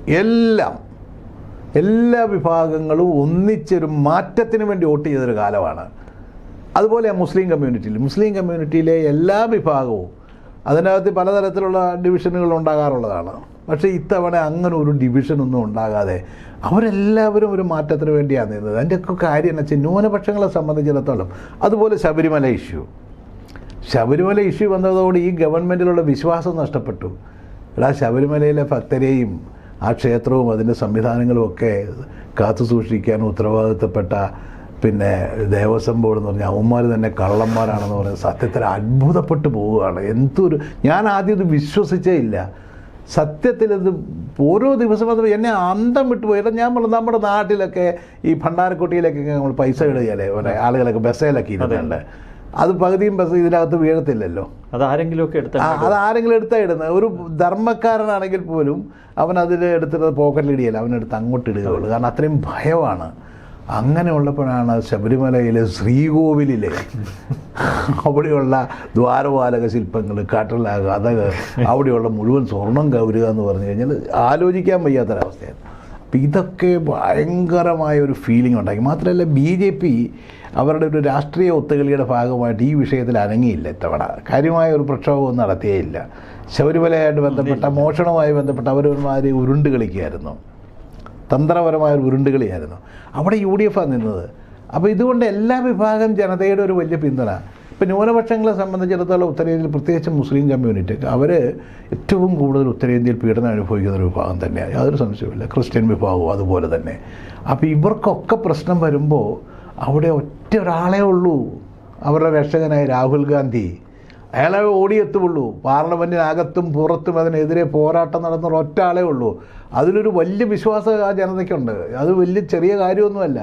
Speaker 2: എല്ലാ വിഭാഗങ്ങളും ഒന്നിച്ചൊരു മാറ്റത്തിന് വേണ്ടി വോട്ട് ചെയ്തൊരു കാലമാണ്. അതുപോലെ മുസ്ലിം കമ്മ്യൂണിറ്റിയിലെ എല്ലാ വിഭാഗവും അതിനകത്ത് പലതരത്തിലുള്ള ഡിവിഷനുകൾ ഉണ്ടാകാറുള്ളതാണ്. പക്ഷേ ഇത്തവണ അങ്ങനെ ഒരു ഡിവിഷനൊന്നും ഉണ്ടാകാതെ അവരെല്ലാവരും ഒരു മാറ്റത്തിന് വേണ്ടിയാണ് നിന്നത്. അതിൻ്റെയൊക്കെ കാര്യം എന്ന് വെച്ചാൽ ന്യൂനപക്ഷങ്ങളെ സംബന്ധിച്ചിടത്തോളം, അതുപോലെ ശബരിമല ഇഷ്യൂ വന്നതോടെ ഈ ഗവൺമെൻറ്റിലുള്ള വിശ്വാസം നഷ്ടപ്പെട്ടു. ശബരിമലയിലെ ഭക്തരെയും ആ ക്ഷേത്രവും അതിൻ്റെ സംവിധാനങ്ങളും ഒക്കെ കാത്തു സൂക്ഷിക്കാൻ ഉത്തരവാദിത്തപ്പെട്ട ദേവസ്വം ബോർഡ് എന്ന് പറഞ്ഞാൽ അവന്മാർ തന്നെ കള്ളന്മാരാണെന്ന് പറയുന്നത് സത്യത്തിൽ അത്ഭുതപ്പെട്ടു പോവുകയാണ്. ഞാൻ ആദ്യം ഇത് വിശ്വസിച്ചേ ഇല്ല. സത്യത്തിൽ ഇത് ഓരോ ദിവസം അത് എന്നെ അന്തം വിട്ടുപോയി. ഞാൻ നമ്മുടെ നാട്ടിലൊക്കെ ഈ ഭണ്ഡാരക്കുട്ടിയിലേക്കൊക്കെ നമ്മൾ പൈസ ഇടുകയല്ലേ ആളുകളൊക്കെ ബസ്സിലൊക്കെ ഇരുന്നുണ്ട്. അത് പകുതിയും ബസ് ഇതിനകത്ത് വീഴത്തില്ലല്ലോ.
Speaker 1: അതാരെങ്കിലും
Speaker 2: എടുത്താൽ ഇടുന്നത്. ഒരു ധർമ്മക്കാരനാണെങ്കിൽ പോലും അവൻ അതിൽ എടുത്തിട്ട് പോക്കറ്റിലിടിയല്ല, അവനെടുത്ത് അങ്ങോട്ട് ഇടുകയുള്ളൂ. കാരണം അത്രയും ഭയമാണ്. അങ്ങനെ ഉള്ളപ്പോഴാണ് ശബരിമലയിലെ ശ്രീകോവിലിലെ അവിടെയുള്ള ദ്വാരപാലക ശില്പങ്ങൾ, കട്ടലാക, അതക, അവിടെയുള്ള മുഴുവൻ സ്വർണം കവരുക എന്ന് പറഞ്ഞു കഴിഞ്ഞാൽ ആലോചിക്കാൻ വയ്യാത്തൊരവസ്ഥയാണ്. അപ്പം ഇതൊക്കെ ഭയങ്കരമായ ഒരു ഫീലിംഗ് ഉണ്ടാക്കി. മാത്രമല്ല BJP അവരുടെ ഒരു രാഷ്ട്രീയ ഒത്തുകളിയുടെ ഭാഗമായിട്ട് ഈ വിഷയത്തിൽ അനങ്ങിയില്ല. ഇത്തവണ കാര്യമായ ഒരു പ്രക്ഷോഭമൊന്നും നടത്തിയേയില്ല. ശബരിമലയായിട്ട് ബന്ധപ്പെട്ട മോഷണവുമായി ബന്ധപ്പെട്ട അവരൊരുമാതിരി ഉരുണ്ട് കളിക്കുകയായിരുന്നു, തന്ത്രപരമായൊരു ഉരുണ്ടുകളിയായിരുന്നു. അവിടെ UDF നിന്നത്. അപ്പോൾ ഇതുകൊണ്ട് എല്ലാ വിഭാഗം ജനതയുടെ ഒരു വലിയ പിന്തുണ. ഇപ്പോൾ ന്യൂനപക്ഷങ്ങളെ സംബന്ധിച്ചിടത്തോളം ഉത്തരേന്ത്യയിൽ പ്രത്യേകിച്ച് മുസ്ലിം കമ്മ്യൂണിറ്റി അവർ ഏറ്റവും കൂടുതൽ ഉത്തരേന്ത്യയിൽ പീഡനം അനുഭവിക്കുന്ന ഒരു വിഭാഗം തന്നെയാണ്, യാതൊരു സംശയവുമില്ല. ക്രിസ്ത്യൻ വിഭാഗവും അതുപോലെ തന്നെ. അപ്പോൾ ഇവർക്കൊക്കെ പ്രശ്നം വരുമ്പോൾ അവിടെ ഒറ്റ ഒരാളേ ഉള്ളൂ, അവരുടെ രക്ഷകനായ രാഹുൽ ഗാന്ധി. അയാളെ ഓടിയെത്തുള്ളൂ. പാർലമെൻറ്റിനകത്തും പുറത്തും അതിനെതിരെ പോരാട്ടം നടന്ന ഒറ്റ ആളേ ഉള്ളൂ. അതിലൊരു വലിയ വിശ്വാസം ആ ജനതയ്ക്കുണ്ട്. അത് വലിയ ചെറിയ കാര്യമൊന്നുമല്ല.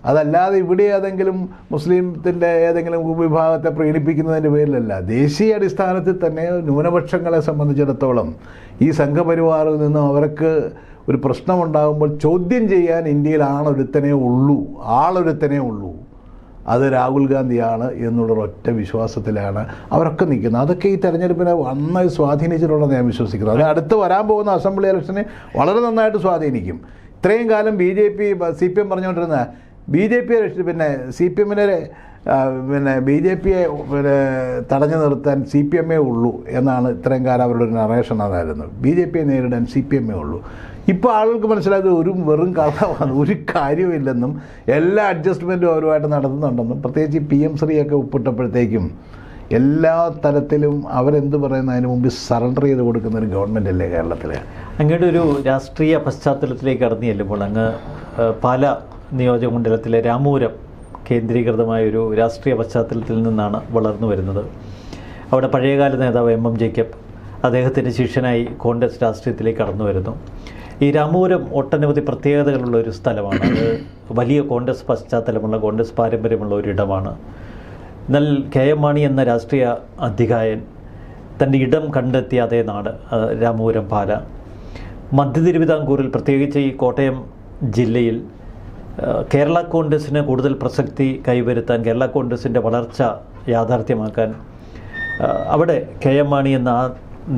Speaker 2: അതല്ലാതെ ഇവിടെ ഏതെങ്കിലും മുസ്ലിംത്തിൻ്റെ ഏതെങ്കിലും വിഭാഗത്തെ പ്രീണിപ്പിക്കുന്നതിൻ്റെ പേരിലല്ല. ദേശീയ അടിസ്ഥാനത്തിൽ തന്നെ ന്യൂനപക്ഷങ്ങളെ സംബന്ധിച്ചിടത്തോളം ഈ സംഘപരിവാറിൽ നിന്നും അവർക്ക് ഒരു പ്രശ്നമുണ്ടാകുമ്പോൾ ചോദ്യം ചെയ്യാൻ ഇന്ത്യയിൽ ആളൊരുത്തനേ ഉള്ളൂ. അത് രാഹുൽ ഗാന്ധിയാണ് എന്നുള്ള ഒറ്റ വിശ്വാസത്തിലാണ് അവരൊക്കെ നിൽക്കുന്നത്. അതൊക്കെ ഈ തെരഞ്ഞെടുപ്പിനെ നന്നായി സ്വാധീനിച്ചിട്ടുണ്ടെന്ന് ഞാൻ വിശ്വസിക്കുന്നു. അത് അടുത്ത് വരാൻ പോകുന്ന അസംബ്ലി ഇലക്ഷനെ വളരെ നന്നായിട്ട് സ്വാധീനിക്കും. ഇത്രയും കാലം CPM പറഞ്ഞുകൊണ്ടിരുന്ന BJP തടഞ്ഞു നിർത്താൻ CPM ഉള്ളൂ എന്നാണ് ഇത്രയും കാലം അവരുടെ ഒരു നറേഷൻ. അതായിരുന്നു BJP നേരിടാൻ CPM ഉള്ളൂ. ഇപ്പോൾ ആളുകൾക്ക് മനസ്സിലായത് വെറും കഥമാണ്, ഒരു കാര്യമില്ലെന്നും എല്ലാ അഡ്ജസ്റ്റ്മെൻറ്റും അവരുമായിട്ട് നടത്തുന്നുണ്ടെന്നും. പ്രത്യേകിച്ച് PM ശ്രീയൊക്കെ ഒപ്പിട്ടപ്പോഴത്തേക്കും എല്ലാ തലത്തിലും അവരെന്ത് പറയുന്ന അതിന് മുമ്പ് സറണ്ടർ ചെയ്ത് കൊടുക്കുന്ന ഒരു ഗവൺമെൻറ് അല്ലേ കേരളത്തിലെ.
Speaker 1: അങ്ങയുടെ ഒരു രാഷ്ട്രീയ പശ്ചാത്തലത്തിലേക്ക് കടന്നു ചെല്ലുമ്പോൾ അങ്ങ് പാല നിയോജകമണ്ഡലത്തിലെ രാമൂരം കേന്ദ്രീകൃതമായൊരു രാഷ്ട്രീയ പശ്ചാത്തലത്തിൽ നിന്നാണ് വളർന്നു വരുന്നത്. അവിടെ പഴയകാല നേതാവ് MM ജേക്കബ് അദ്ദേഹത്തിൻ്റെ ശിഷ്യനായി കോൺഗ്രസ് രാഷ്ട്രീയത്തിലേക്ക് കടന്നു വരുന്നു. ഈ രാമൂരം ഒട്ടനവധി പ്രത്യേകതകളുള്ള ഒരു സ്ഥലമാണ്. അത് വലിയ കോൺഗ്രസ് പശ്ചാത്തലമുള്ള, കോൺഗ്രസ് പാരമ്പര്യമുള്ള ഒരിടമാണ്. എന്നാൽ KM മാണി എന്ന രാഷ്ട്രീയ അധികായൻ തൻ്റെ ഇടം കണ്ടെത്തിയ അതേ നാട് രാമൂരം പാല. മധ്യ തിരുവിതാംകൂറിൽ, പ്രത്യേകിച്ച് ഈ കോട്ടയം ജില്ലയിൽ കേരള കോൺഗ്രസ്സിന് കൂടുതൽ പ്രസക്തി കൈവരുത്താൻ, കേരള കോൺഗ്രസിൻ്റെ വളർച്ച യാഥാർത്ഥ്യമാക്കാൻ അവിടെ KM മാണി എന്ന ആ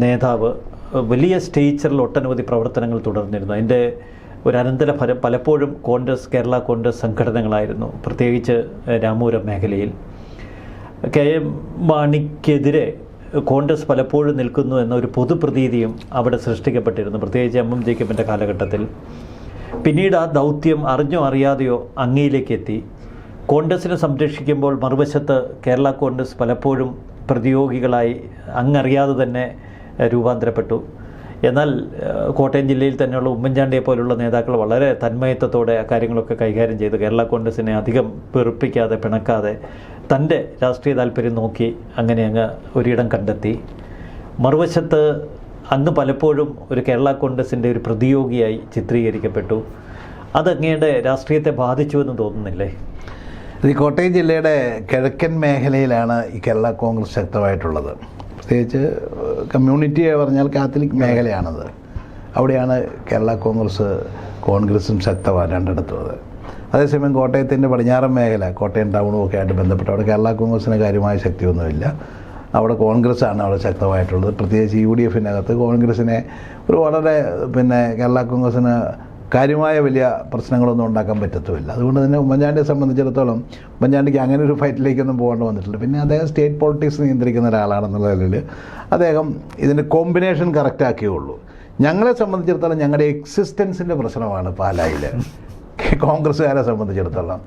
Speaker 1: നേതാവ് വലിയ സ്റ്റേച്ചറിൽ ഒട്ടനവധി പ്രവർത്തനങ്ങൾ തുടർന്നിരുന്നു. അതിൻ്റെ ഒരു അനന്തരഫലം പലപ്പോഴും കേരള കോൺഗ്രസ് സംഘടനകളായിരുന്നു, പ്രത്യേകിച്ച് രാമൂരം മേഖലയിൽ. KM മാണിക്കെതിരെ കോൺഗ്രസ് പലപ്പോഴും നിൽക്കുന്നു എന്ന ഒരു പൊതുപ്രതീതിയും അവിടെ സൃഷ്ടിക്കപ്പെട്ടിരുന്നു, പ്രത്യേകിച്ച് MM ജേക്കബിൻ്റെ കാലഘട്ടത്തിൽ. പിന്നീട് ആ ദൗത്യം അറിഞ്ഞോ അറിയാതെയോ അങ്ങയിലേക്ക് എത്തി. കോൺഗ്രസിനെ സംരക്ഷിക്കുമ്പോൾ മറുവശത്ത് കേരള കോൺഗ്രസ് പലപ്പോഴും പ്രതിയോഗികളായി അങ്ങറിയാതെ തന്നെ രൂപാന്തരപ്പെട്ടു. എന്നാൽ കോട്ടയം ജില്ലയിൽ തന്നെയുള്ള ഉമ്മൻചാണ്ടിയെ പോലുള്ള നേതാക്കൾ വളരെ തന്മയത്വത്തോടെ ആ കാര്യങ്ങളൊക്കെ കൈകാര്യം ചെയ്ത് കേരള കോൺഗ്രസിനെ അധികം വെറുപ്പിക്കാതെ, പിണക്കാതെ തൻ്റെ രാഷ്ട്രീയ താല്പര്യം നോക്കി അങ്ങനെ അങ്ങ് ഒരിടം കണ്ടെത്തി. മറുവശത്ത് അങ്ങ് പലപ്പോഴും ഒരു കേരള കോൺഗ്രസിൻ്റെ ഒരു പ്രതിയോഗിയായി ചിത്രീകരിക്കപ്പെട്ടു. അതങ്ങയുടെ രാഷ്ട്രീയത്തെ ബാധിച്ചു എന്ന് തോന്നുന്നില്ലേ?
Speaker 2: ഈ കോട്ടയം ജില്ലയുടെ കിഴക്കൻ മേഖലയിലാണ് ഈ കേരള കോൺഗ്രസ് ശക്തമായിട്ടുള്ളത്. പ്രത്യേകിച്ച് കമ്മ്യൂണിറ്റിയെ പറഞ്ഞാൽ കാത്തലിക് മേഖലയാണത്. അവിടെയാണ് കേരള കോൺഗ്രസും ശക്തമാണ് രണ്ടിടത്തും. അത് അതേസമയം കോട്ടയത്തിൻ്റെ പടിഞ്ഞാറൻ മേഖല, കോട്ടയം ടൗണും ഒക്കെ ആയിട്ട് ബന്ധപ്പെട്ട് അവിടെ കേരള കോൺഗ്രസിന് കാര്യമായ ശക്തിയൊന്നുമില്ല. അവിടെ കോൺഗ്രസ്സാണ് അവിടെ ശക്തമായിട്ടുള്ളത്. പ്രത്യേകിച്ച് UDF കോൺഗ്രസിനെ ഒരു വളരെ കേരള കോൺഗ്രസിന് കാര്യമായ വലിയ പ്രശ്നങ്ങളൊന്നും ഉണ്ടാക്കാൻ പറ്റത്തുമില്ല. അതുകൊണ്ട് തന്നെ ഉമ്മൻചാണ്ടിയെ സംബന്ധിച്ചിടത്തോളം ഉമ്മൻചാണ്ടിക്ക് അങ്ങനെ ഒരു ഫൈറ്റിലേക്കൊന്നും പോകേണ്ടി വന്നിട്ടില്ല. പിന്നെ അദ്ദേഹം സ്റ്റേറ്റ് പൊളിറ്റിക്സ് നിയന്ത്രിക്കുന്ന ഒരാളാണെന്നുള്ള നിലയിൽ അദ്ദേഹം ഇതിൻ്റെ കോമ്പിനേഷൻ കറക്റ്റാക്കിയുള്ളൂ. ഞങ്ങളെ സംബന്ധിച്ചിടത്തോളം ഞങ്ങളുടെ എക്സിസ്റ്റൻസിൻ്റെ പ്രശ്നമാണ് പാലായിൽ കോൺഗ്രസ്സുകാരെ സംബന്ധിച്ചിടത്തോളം.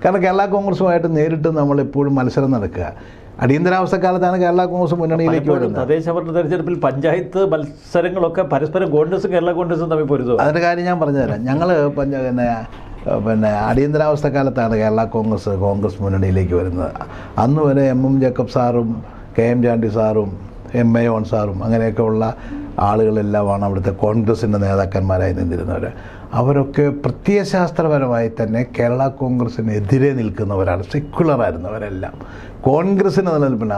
Speaker 2: കാരണം കേരള കോൺഗ്രസുമായിട്ട് നേരിട്ട് നമ്മളെപ്പോഴും മത്സരം നടക്കുക. അടിയന്തരാവസ്ഥ കാലത്താണ് കേരള കോൺഗ്രസ് മുന്നണിയിലേക്ക് വരുന്നത്.
Speaker 1: തദ്ദേശഭരണ തെരഞ്ഞെടുപ്പിൽ പഞ്ചായത്ത് മത്സരങ്ങളൊക്കെ പരസ്പരം കോൺഗ്രസും കേരള കോൺഗ്രസും തമ്മിൽ പൊരുതും.
Speaker 2: അതിൻ്റെ കാര്യം ഞാൻ പറഞ്ഞുതരാം. ഞങ്ങൾ പിന്നെ അടിയന്തരാവസ്ഥ കാലത്താണ് കേരള കോൺഗ്രസ് മുന്നണിയിലേക്ക് വരുന്നത്. അന്ന് വരെ എം ജേക്കബ് സാറും KM ചാണ്ടി സാറും MA ജോൺ സാറും അങ്ങനെയൊക്കെ ഉള്ള ആളുകളെല്ലാമാണ് അവിടുത്തെ കോൺഗ്രസിൻ്റെ നേതാക്കന്മാരായി നിന്നിരുന്നവർ. അവരൊക്കെ പ്രത്യയശാസ്ത്രപരമായി തന്നെ കേരള കോൺഗ്രസിനെതിരെ നിൽക്കുന്നവരാണ്. സെക്യുലറായിരുന്നവരെല്ലാം കോൺഗ്രസിന് നിലനിൽപ്പില്ല.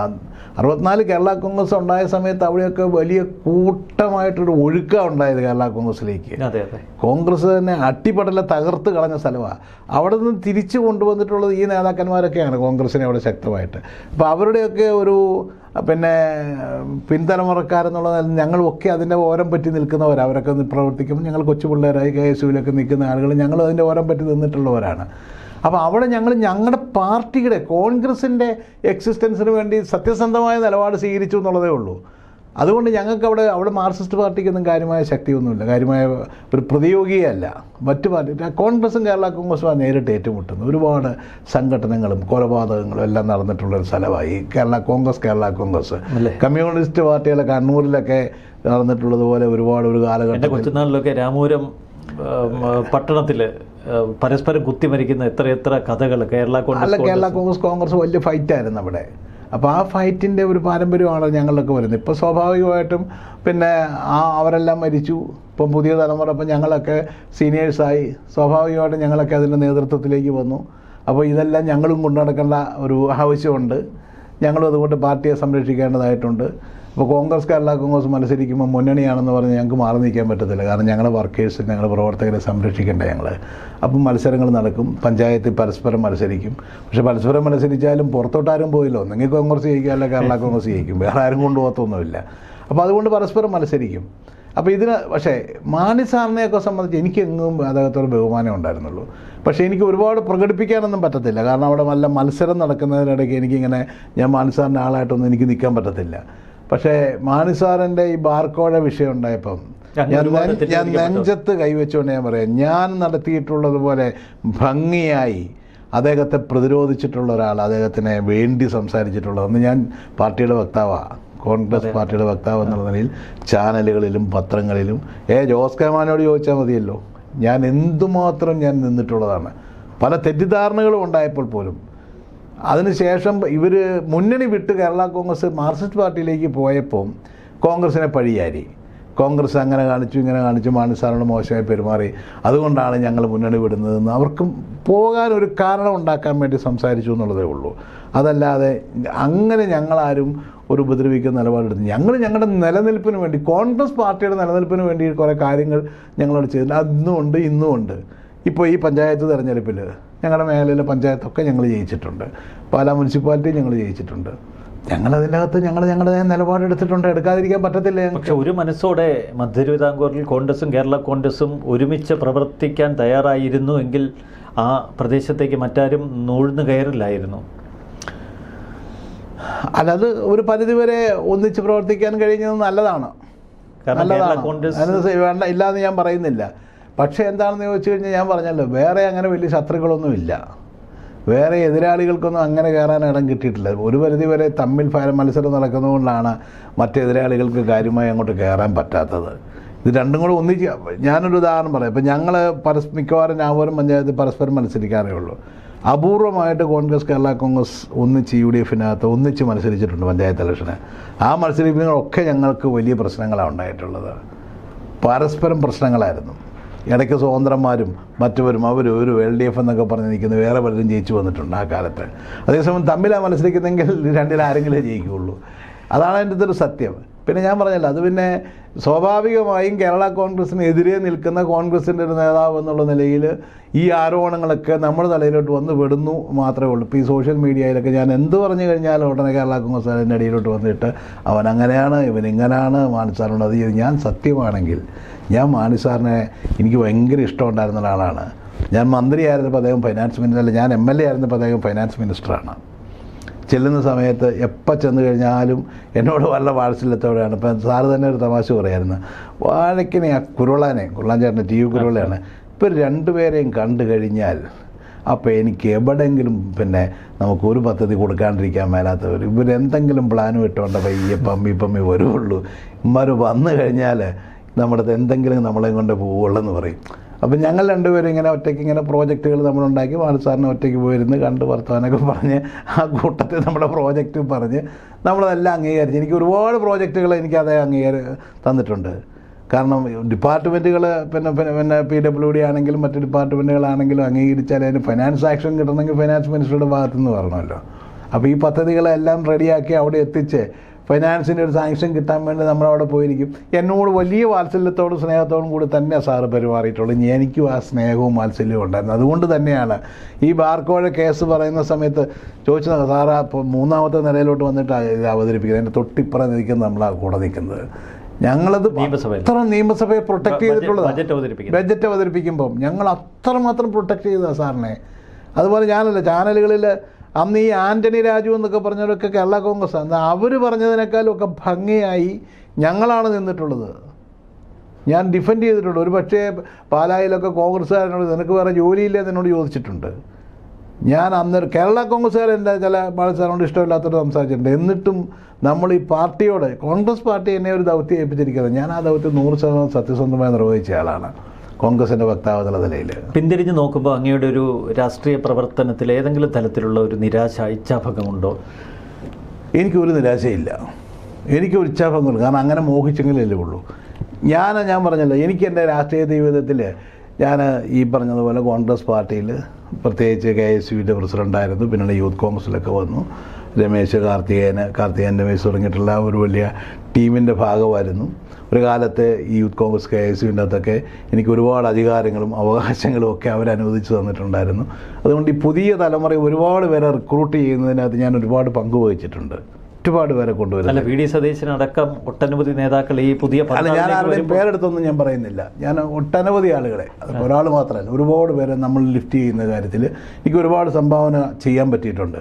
Speaker 2: 64 കേരള കോൺഗ്രസ് ഉണ്ടായ സമയത്ത് അവിടെയൊക്കെ വലിയ കൂട്ടമായിട്ടൊരു ഒഴുക്കാണ് ഉണ്ടായത് കേരള കോൺഗ്രസിലേക്ക്. കോൺഗ്രസ് തന്നെ അട്ടിപ്പടല തകർത്ത് കളഞ്ഞ സ്ഥലമാണ്. അവിടെ നിന്ന് തിരിച്ചു കൊണ്ടുവന്നിട്ടുള്ളത് ഈ നേതാക്കന്മാരൊക്കെയാണ് കോൺഗ്രസിനെ അവിടെ ശക്തമായിട്ട്. അപ്പോൾ അവരുടെയൊക്കെ ഒരു പിന്നെ പിൻതലമുറക്കാരെന്നുള്ള ഞങ്ങളുമൊക്കെ അതിൻ്റെ ഓരം പറ്റി നിൽക്കുന്നവരാണ്. അവരൊക്കെ പ്രവർത്തിക്കുമ്പോൾ ഞങ്ങൾ കൊച്ചു പിള്ളേരായി KSUവിലൊക്കെ നിൽക്കുന്ന ആളുകൾ ഞങ്ങൾ അതിൻ്റെ ഓരം പറ്റി നിന്നിട്ടുള്ളവരാണ്. അപ്പോൾ അവിടെ ഞങ്ങളുടെ പാർട്ടിയുടെ കോൺഗ്രസിൻ്റെ എക്സിസ്റ്റൻസിന് വേണ്ടി സത്യസന്ധമായ നിലപാട് സ്വീകരിച്ചു എന്നുള്ളതേ ഉള്ളൂ. അതുകൊണ്ട് ഞങ്ങൾക്ക് അവിടെ മാർക്സിസ്റ്റ് പാർട്ടിക്കൊന്നും കാര്യമായ ശക്തിയൊന്നുമില്ല, കാര്യമായ ഒരു പ്രതിയോഗിയല്ല. മറ്റു പാർട്ടി കോൺഗ്രസും കേരള കോൺഗ്രസുമാണ് നേരിട്ട് ഏറ്റുമുട്ടുന്നത്. ഒരുപാട് സംഘടനകളും കൊലപാതകങ്ങളും എല്ലാം നടന്നിട്ടുള്ളൊരു സ്ഥലമായി കേരള കോൺഗ്രസ്. കമ്മ്യൂണിസ്റ്റ് പാർട്ടികളെ കണ്ണൂരിലൊക്കെ നടന്നിട്ടുള്ളതുപോലെ ഒരുപാട് ഒരു കാലഘട്ടം
Speaker 1: കൊച്ചുനാളിലൊക്കെ രാമപുരം പട്ടണത്തിൽ പരസ്പരം കുത്തിമരിക്കുന്ന എത്ര കഥകൾ കേരള
Speaker 2: കോൺഗ്രസ് വലിയ ഫൈറ്റായിരുന്നു അവിടെ. അപ്പോൾ ആ ഫൈറ്റിൻ്റെ ഒരു പാരമ്പര്യമാണ് ഞങ്ങളിലൊക്കെ വരുന്നത്. ഇപ്പോൾ സ്വാഭാവികമായിട്ടും പിന്നെ അവരെല്ലാം മരിച്ചു. ഇപ്പം പുതിയ തലമുറ, ഇപ്പം ഞങ്ങളൊക്കെ സീനിയേഴ്സായി, സ്വാഭാവികമായിട്ടും ഞങ്ങളൊക്കെ അതിൻ്റെ നേതൃത്വത്തിലേക്ക് വന്നു. അപ്പോൾ ഇതെല്ലാം ഞങ്ങളും കൊണ്ടു നടക്കേണ്ട ഒരു ആവശ്യമുണ്ട്. ഞങ്ങളും അതുകൊണ്ട് പാർട്ടിയെ സംരക്ഷിക്കേണ്ടതായിട്ടുണ്ട്. അപ്പോൾ കേരള കോൺഗ്രസ് മത്സരിക്കുമ്പോൾ മുന്നണിയാണെന്ന് പറഞ്ഞ് ഞങ്ങൾക്ക് മാറി നിൽക്കാൻ പറ്റത്തില്ല. കാരണം ഞങ്ങളുടെ വർക്കേഴ്സ്, ഞങ്ങളുടെ പ്രവർത്തകരെ സംരക്ഷിക്കേണ്ട ഞങ്ങൾ. അപ്പം മത്സരങ്ങൾ നടക്കും, പഞ്ചായത്തിൽ പരസ്പരം മത്സരിക്കും. പക്ഷേ പരസ്പരം മത്സരിച്ചാലും പുറത്തോട്ടാരും പോയില്ലോ. ഒന്നെങ്കിൽ കോൺഗ്രസ് ജയിക്കുക, അല്ല കേരള കോൺഗ്രസ് ജയിക്കും, വേറെ ആരും കൊണ്ടുപോകത്തൊന്നുമില്ല. അപ്പോൾ അതുകൊണ്ട് പരസ്പരം മത്സരിക്കും. അപ്പോൾ ഇതിന് പക്ഷേ മാണി സാറിനെയൊക്കെ സംബന്ധിച്ച് എനിക്കെങ്ങും അദ്ദേഹത്തോട് ബഹുമാനം ഉണ്ടായിരുന്നുള്ളൂ. പക്ഷേ എനിക്ക് ഒരുപാട് പ്രകടിപ്പിക്കാനൊന്നും പറ്റത്തില്ല. കാരണം അവിടെ നല്ല മത്സരം നടക്കുന്നതിനിടയ്ക്ക് എനിക്കിങ്ങനെ ഞാൻ മാണി സാറിൻ്റെ ആളായിട്ടൊന്നും എനിക്ക് നിൽക്കാൻ പറ്റത്തില്ല. പക്ഷേ മാണി സാറിൻ്റെ ഈ ബാർക്കോഴ വിഷയം ഉണ്ടായപ്പം ഞാൻ നെഞ്ചത്ത് കൈവച്ചുകൊണ്ട് ഞാൻ പറയാം, ഞാൻ നടത്തിയിട്ടുള്ളതുപോലെ ഭംഗിയായി അദ്ദേഹത്തെ പ്രതിരോധിച്ചിട്ടുള്ള ഒരാൾ, അദ്ദേഹത്തിനെ വേണ്ടി സംസാരിച്ചിട്ടുള്ളതെന്ന് ഞാൻ പാർട്ടിയുടെ വക്താവാണ്, കോൺഗ്രസ് പാർട്ടിയുടെ വക്താവ് എന്നുള്ള നിലയിൽ ചാനലുകളിലും പത്രങ്ങളിലും ജോസ് കെ മാണിയോട് ചോദിച്ചാൽ മതിയല്ലോ, ഞാൻ എന്തുമാത്രം ഞാൻ നിന്നിട്ടുള്ളതാണ്. പല തെറ്റിദ്ധാരണകളും ഉണ്ടായപ്പോൾ പോലും അതിനുശേഷം ഇവർ മുന്നണി വിട്ട് കേരള കോൺഗ്രസ് മാർക്സിസ്റ്റ് പാർട്ടിയിലേക്ക് പോയപ്പോൾ കോൺഗ്രസിനെ പഴിയാരി, കോൺഗ്രസ് അങ്ങനെ കാണിച്ചു ഇങ്ങനെ കാണിച്ചു, മാണി സാറിനോട് മോശമായി പെരുമാറി, അതുകൊണ്ടാണ് ഞങ്ങൾ മുന്നണി വിടുന്നതെന്ന് അവർക്ക് പോകാനൊരു കാരണം ഉണ്ടാക്കാൻ വേണ്ടി സംസാരിച്ചു എന്നുള്ളതേ ഉള്ളൂ. അതല്ലാതെ അങ്ങനെ ഞങ്ങളാരും ഒരു ഉപദ്രവിക്കുന്ന നിലപാടെടുത്ത് ഞങ്ങളുടെ നിലനിൽപ്പിന് വേണ്ടി, കോൺഗ്രസ് പാർട്ടിയുടെ നിലനിൽപ്പിന് വേണ്ടി കുറേ കാര്യങ്ങൾ ഞങ്ങളോട് ചെയ്തിട്ടുണ്ട്. അന്നും ഉണ്ട്, ഇന്നും ഉണ്ട്. ഇപ്പോൾ ഈ പഞ്ചായത്ത് തെരഞ്ഞെടുപ്പിൽ ഞങ്ങളുടെ മേഖലയിലെ പഞ്ചായത്തൊക്കെ ഞങ്ങൾ ജയിച്ചിട്ടുണ്ട്, പാലാ മുനിസിപ്പാലിറ്റി ഞങ്ങൾ ജയിച്ചിട്ടുണ്ട്. ഞങ്ങളതിനകത്ത് ഞങ്ങളുടെ നിലപാടെടുത്തിട്ടുണ്ട്, എടുക്കാതിരിക്കാൻ പറ്റത്തില്ല.
Speaker 1: പക്ഷെ ഒരു മനസ്സോടെ മധ്യതിരുവിതാംകൂറിൽ കോൺഗ്രസും കേരള കോൺഗ്രസും ഒരുമിച്ച് പ്രവർത്തിക്കാൻ തയ്യാറായിരുന്നു എങ്കിൽ ആ പ്രദേശത്തേക്ക് മറ്റാരും നൂഴ്ന്നു കയറില്ലായിരുന്നു.
Speaker 2: അല്ലത് ഒരു പരിധിവരെ ഒന്നിച്ച് പ്രവർത്തിക്കാൻ കഴിഞ്ഞത് നല്ലതാണ്, വേണ്ട ഇല്ലാന്ന് ഞാൻ പറയുന്നില്ല. പക്ഷേ എന്താണെന്ന് ചോദിച്ചു കഴിഞ്ഞാൽ ഞാൻ പറഞ്ഞല്ലോ, വേറെ അങ്ങനെ വലിയ ശത്രുക്കളൊന്നുമില്ല, വേറെ എതിരാളികൾക്കൊന്നും അങ്ങനെ കയറാൻ ഇടം കിട്ടിയിട്ടില്ല. ഒരു പരിധിവരെ തമ്മിൽ മത്സരം നടക്കുന്നതുകൊണ്ടാണ് മറ്റെതിരാളികൾക്ക് കാര്യമായി അങ്ങോട്ട് കയറാൻ പറ്റാത്തത്. ഇത് രണ്ടും കൂടെ ഒന്നിച്ച് ഞാനൊരു ഉദാഹരണം പറയാം. ഇപ്പം ഞങ്ങൾ മിക്കവാറും രാമപുരം പഞ്ചായത്തിൽ പരസ്പരം മത്സരിക്കാറേ ഉള്ളൂ. അപൂർവമായിട്ട് കോൺഗ്രസ് കേരള കോൺഗ്രസ് ഒന്നിച്ച് UDFനകത്ത് ഒന്നിച്ച് മത്സരിച്ചിട്ടുണ്ട് പഞ്ചായത്ത് ഇലക്ഷന്. ആ മത്സരിപ്പിങ്ങളൊക്കെ ഞങ്ങൾക്ക് വലിയ പ്രശ്നങ്ങളാണ് ഉണ്ടായിട്ടുള്ളത്, പരസ്പരം പ്രശ്നങ്ങളായിരുന്നു. ഇടയ്ക്ക് സ്വതന്ത്രന്മാരും മറ്റവരും ഒരു LDF എന്നൊക്കെ പറഞ്ഞ് നിൽക്കുന്ന വേറെ പലരും ജയിച്ചു വന്നിട്ടുണ്ട് ആ കാലത്ത്. അതേസമയം തമ്മിലാണ് മത്സരിക്കുന്നെങ്കിൽ രണ്ടിലാരെങ്കിലേ ജയിക്കുകയുള്ളൂ. അതാണ് അതിൻ്റെ ഒരു സത്യം. പിന്നെ ഞാൻ പറഞ്ഞല്ലോ, അത് പിന്നെ സ്വാഭാവികമായും കേരള കോൺഗ്രസിനെതിരെ നിൽക്കുന്ന കോൺഗ്രസിൻ്റെ ഒരു നേതാവ് എന്നുള്ള നിലയിൽ ഈ ആരോപണങ്ങളൊക്കെ നമ്മുടെ തലയിലോട്ട് വന്ന് വിടുന്നു മാത്രമേ ഉള്ളൂ. ഇപ്പോൾ ഈ സോഷ്യൽ മീഡിയയിലൊക്കെ ഞാൻ എന്ത് പറഞ്ഞു കഴിഞ്ഞാലും ഉടനെ കേരള കോൺഗ്രസ് അതിൻ്റെ അടിയിലോട്ട് വന്നിട്ട് അവൻ അങ്ങനെയാണ്, ഇവൻ ഇങ്ങനെയാണ്, മാണിസാറുണ്ട്. അത് ഞാൻ സത്യമാണെങ്കിൽ ഞാൻ മാണി സാറിനെ എനിക്ക് ഭയങ്കര ഇഷ്ടമുണ്ടായിരുന്ന ഒരാളാണ്. ഞാൻ മന്ത്രിയായിരുന്നപ്പോൾ അദ്ദേഹം ഫൈനാൻസ് മിനിസ്റ്റർ, അല്ല ഞാൻ MLA ആയിരുന്നപ്പോൾ അദ്ദേഹം ഫൈനാൻസ് മിനിസ്റ്ററാണ്. ചെല്ലുന്ന സമയത്ത് എപ്പോൾ ചെന്ന് കഴിഞ്ഞാലും എന്നോട് വല്ല വാത്സല്യത്തോടെയാണ്. ഇപ്പം സാറ് തന്നെ ഒരു തമാശ പറയായിരുന്നു, വാഴക്കിനെ ആ കുരുളാൻ ചേട്ടൻ്റെ TV കുരുളയാണ്, ഇപ്പം രണ്ടുപേരെയും കണ്ടു കഴിഞ്ഞാൽ അപ്പോൾ എനിക്ക് എവിടെയെങ്കിലും പിന്നെ നമുക്കൊരു പദ്ധതി കൊടുക്കാണ്ടിരിക്കാൻ മേലാത്തവർ, ഇവരെന്തെങ്കിലും പ്ലാനും ഇട്ടുകൊണ്ട് പയ്യെ പമ്മി വരുള്ളൂ, ഇവന്മാർ വന്നു കഴിഞ്ഞാൽ നമ്മുടെ എന്തെങ്കിലും നമ്മളെ കൊണ്ട് പോവുള്ളെന്ന് പറയും. അപ്പം ഞങ്ങൾ രണ്ടുപേരും ഇങ്ങനെ ഒറ്റയ്ക്ക് ഇങ്ങനെ പ്രോജക്റ്റുകൾ നമ്മളുണ്ടാക്കി മാണി സാറിന് ഒറ്റയ്ക്ക് പോയിരുന്ന് കണ്ട് വർത്തമാനമൊക്കെ പറഞ്ഞ് ആ കൂട്ടത്തിൽ നമ്മുടെ പ്രോജക്റ്റ് പറഞ്ഞ് നമ്മളതെല്ലാം അംഗീകരിച്ച്, എനിക്ക് ഒരുപാട് പ്രോജക്റ്റുകൾ എനിക്ക് അതേ തന്നിട്ടുണ്ട്. കാരണം ഡിപ്പാർട്ട്മെൻറ്റുകൾ പിന്നെ PWD ആണെങ്കിലും മറ്റ് ഡിപ്പാർട്ട്മെൻറ്റുകളാണെങ്കിലും അംഗീകരിച്ചാൽ അതിന് ഫൈനാൻസ് ആക്ഷൻ കിട്ടണമെങ്കിൽ ഫൈനാൻസ് മിനിസ്റ്ററുടെ ഭാഗത്തു നിന്ന് വരണമല്ലോ. അപ്പോൾ ഈ പദ്ധതികളെല്ലാം റെഡിയാക്കി അവിടെ എത്തിച്ച് ഫൈനാൻസിൻ്റെ ഒരു സാങ്ഷൻ കിട്ടാൻ വേണ്ടി നമ്മളവിടെ പോയിരിക്കും. എന്നോട് വലിയ വാത്സല്യത്തോടും സ്നേഹത്തോടും കൂടി തന്നെ സാറ് പെരുമാറിയിട്ടുള്ളൂ. എനിക്കും ആ സ്നേഹവും വാത്സല്യവും ഉണ്ടായിരുന്നു. അതുകൊണ്ട് തന്നെയാണ് ഈ ബാർക്കോഴ കേസ് പറയുന്ന സമയത്ത് ചോദിച്ചത്, സാറ് ഇപ്പോൾ 3ാമത്തെ നിലയിലോട്ട് വന്നിട്ട് ഇത് അവതരിപ്പിക്കുന്നത്, അതിൻ്റെ തൊട്ടിപ്പുറം നിൽക്കുന്നത് നമ്മളാണ് കൂടെ നിൽക്കുന്നത്. ഞങ്ങളത് അത്ര നിയമസഭയെ പ്രൊട്ടക്ട് ചെയ്തിട്ടുള്ളത്. ബഡ്ജറ്റ് അവതരിപ്പിക്കുമ്പം ഞങ്ങൾ അത്രമാത്രം പ്രൊട്ടക്ട് ചെയ്തതാണ് സാറിനെ. അതുപോലെ ഞാനല്ല, ചാനലുകളിൽ അന്ന് ഈ ആൻ്റണി രാജു എന്നൊക്കെ പറഞ്ഞവരൊക്കെ കേരള കോൺഗ്രസ് ആണ്, അവർ പറഞ്ഞതിനേക്കാളും ഒക്കെ ഭംഗിയായി ഞങ്ങളാണ് നിന്നിട്ടുള്ളത്. ഞാൻ ഡിഫെൻഡ് ചെയ്തിട്ടുണ്ട്. ഒരു പക്ഷേ പാലായിലൊക്കെ കോൺഗ്രസ്സുകാരനോട് നിനക്ക് വേറെ ജോലിയില്ലേ എന്നോട് ചോദിച്ചിട്ടുണ്ട്. ഞാൻ അന്നേരം കേരള കോൺഗ്രസ്സുകാരെൻ്റെ ചില മാണി സാറിനോട് ഇഷ്ടമില്ലാത്തവർ സംസാരിച്ചിട്ടുണ്ട്. എന്നിട്ടും നമ്മൾ ഈ പാർട്ടിയോട്, കോൺഗ്രസ് പാർട്ടി എന്നെ ഒരു ദൗത്യം ഏൽപ്പിച്ചിരിക്കുന്നത്, ഞാൻ ആ ദൗത്യം 100% സത്യസന്ധമായി നിർവഹിച്ച ആളാണ് കോൺഗ്രസിൻ്റെ വക്താവ് എന്നുള്ള നിലയിൽ.
Speaker 1: പിന്തിരിഞ്ഞ് നോക്കുമ്പോൾ അങ്ങയുടെ ഒരു രാഷ്ട്രീയ പ്രവർത്തനത്തിൽ ഏതെങ്കിലും തലത്തിലുള്ള ഒരു നിരാശ, ഇച്ഛാഭംഗമുണ്ടോ?
Speaker 2: എനിക്കൊരു നിരാശയില്ല, എനിക്കൊരു ഇച്ഛാഭംഗമില്ല. കാരണം അങ്ങനെ മോഹിച്ചെങ്കിലല്ലേ ഉള്ളൂ. ഞാൻ പറഞ്ഞല്ലോ, എനിക്ക് എൻ്റെ രാഷ്ട്രീയ ജീവിതത്തിൽ ഞാൻ ഈ പറഞ്ഞതുപോലെ കോൺഗ്രസ് പാർട്ടിയിൽ പ്രത്യേകിച്ച് KSUവിൻ്റെ പ്രസിഡൻ്റായിരുന്നു. പിന്നീട് യൂത്ത് കോൺഗ്രസ്സിലൊക്കെ വന്നു. രമേശ് കാർത്തികേയൻ രമേശ് തുടങ്ങിയിട്ടുള്ള ഒരു വലിയ ടീമിൻ്റെ ഭാഗമായിരുന്നു. ഒരു കാലത്ത് ഈ യൂത്ത് കോൺഗ്രസ് KSUവിൻ്റെ അകത്തൊക്കെ എനിക്ക് ഒരുപാട് അധികാരങ്ങളും അവകാശങ്ങളും ഒക്കെ അവരനുവദിച്ചു തന്നിട്ടുണ്ടായിരുന്നു. അതുകൊണ്ട് ഈ പുതിയ തലമുറ ഒരുപാട് പേരെ റിക്രൂട്ട് ചെയ്യുന്നതിനകത്ത് ഞാൻ ഒരുപാട് പങ്കുവഹിച്ചിട്ടുണ്ട്. ഒരുപാട് പേരെ കൊണ്ടുവരുന്നത്.
Speaker 1: VD സതീശനടക്കം ഒട്ടനവധി നേതാക്കൾ ഈ പുതിയ
Speaker 2: ഞാൻ ആരുടെയും പേരെടുത്തൊന്നും ഞാൻ പറയുന്നില്ല. ഞാൻ ഒട്ടനവധി ആളുകളെ, അത് ഒരാൾ മാത്രമല്ല, ഒരുപാട് പേരെ നമ്മൾ ലിഫ്റ്റ് ചെയ്യുന്ന കാര്യത്തിൽ എനിക്ക് ഒരുപാട് സംഭാവന ചെയ്യാൻ പറ്റിയിട്ടുണ്ട്.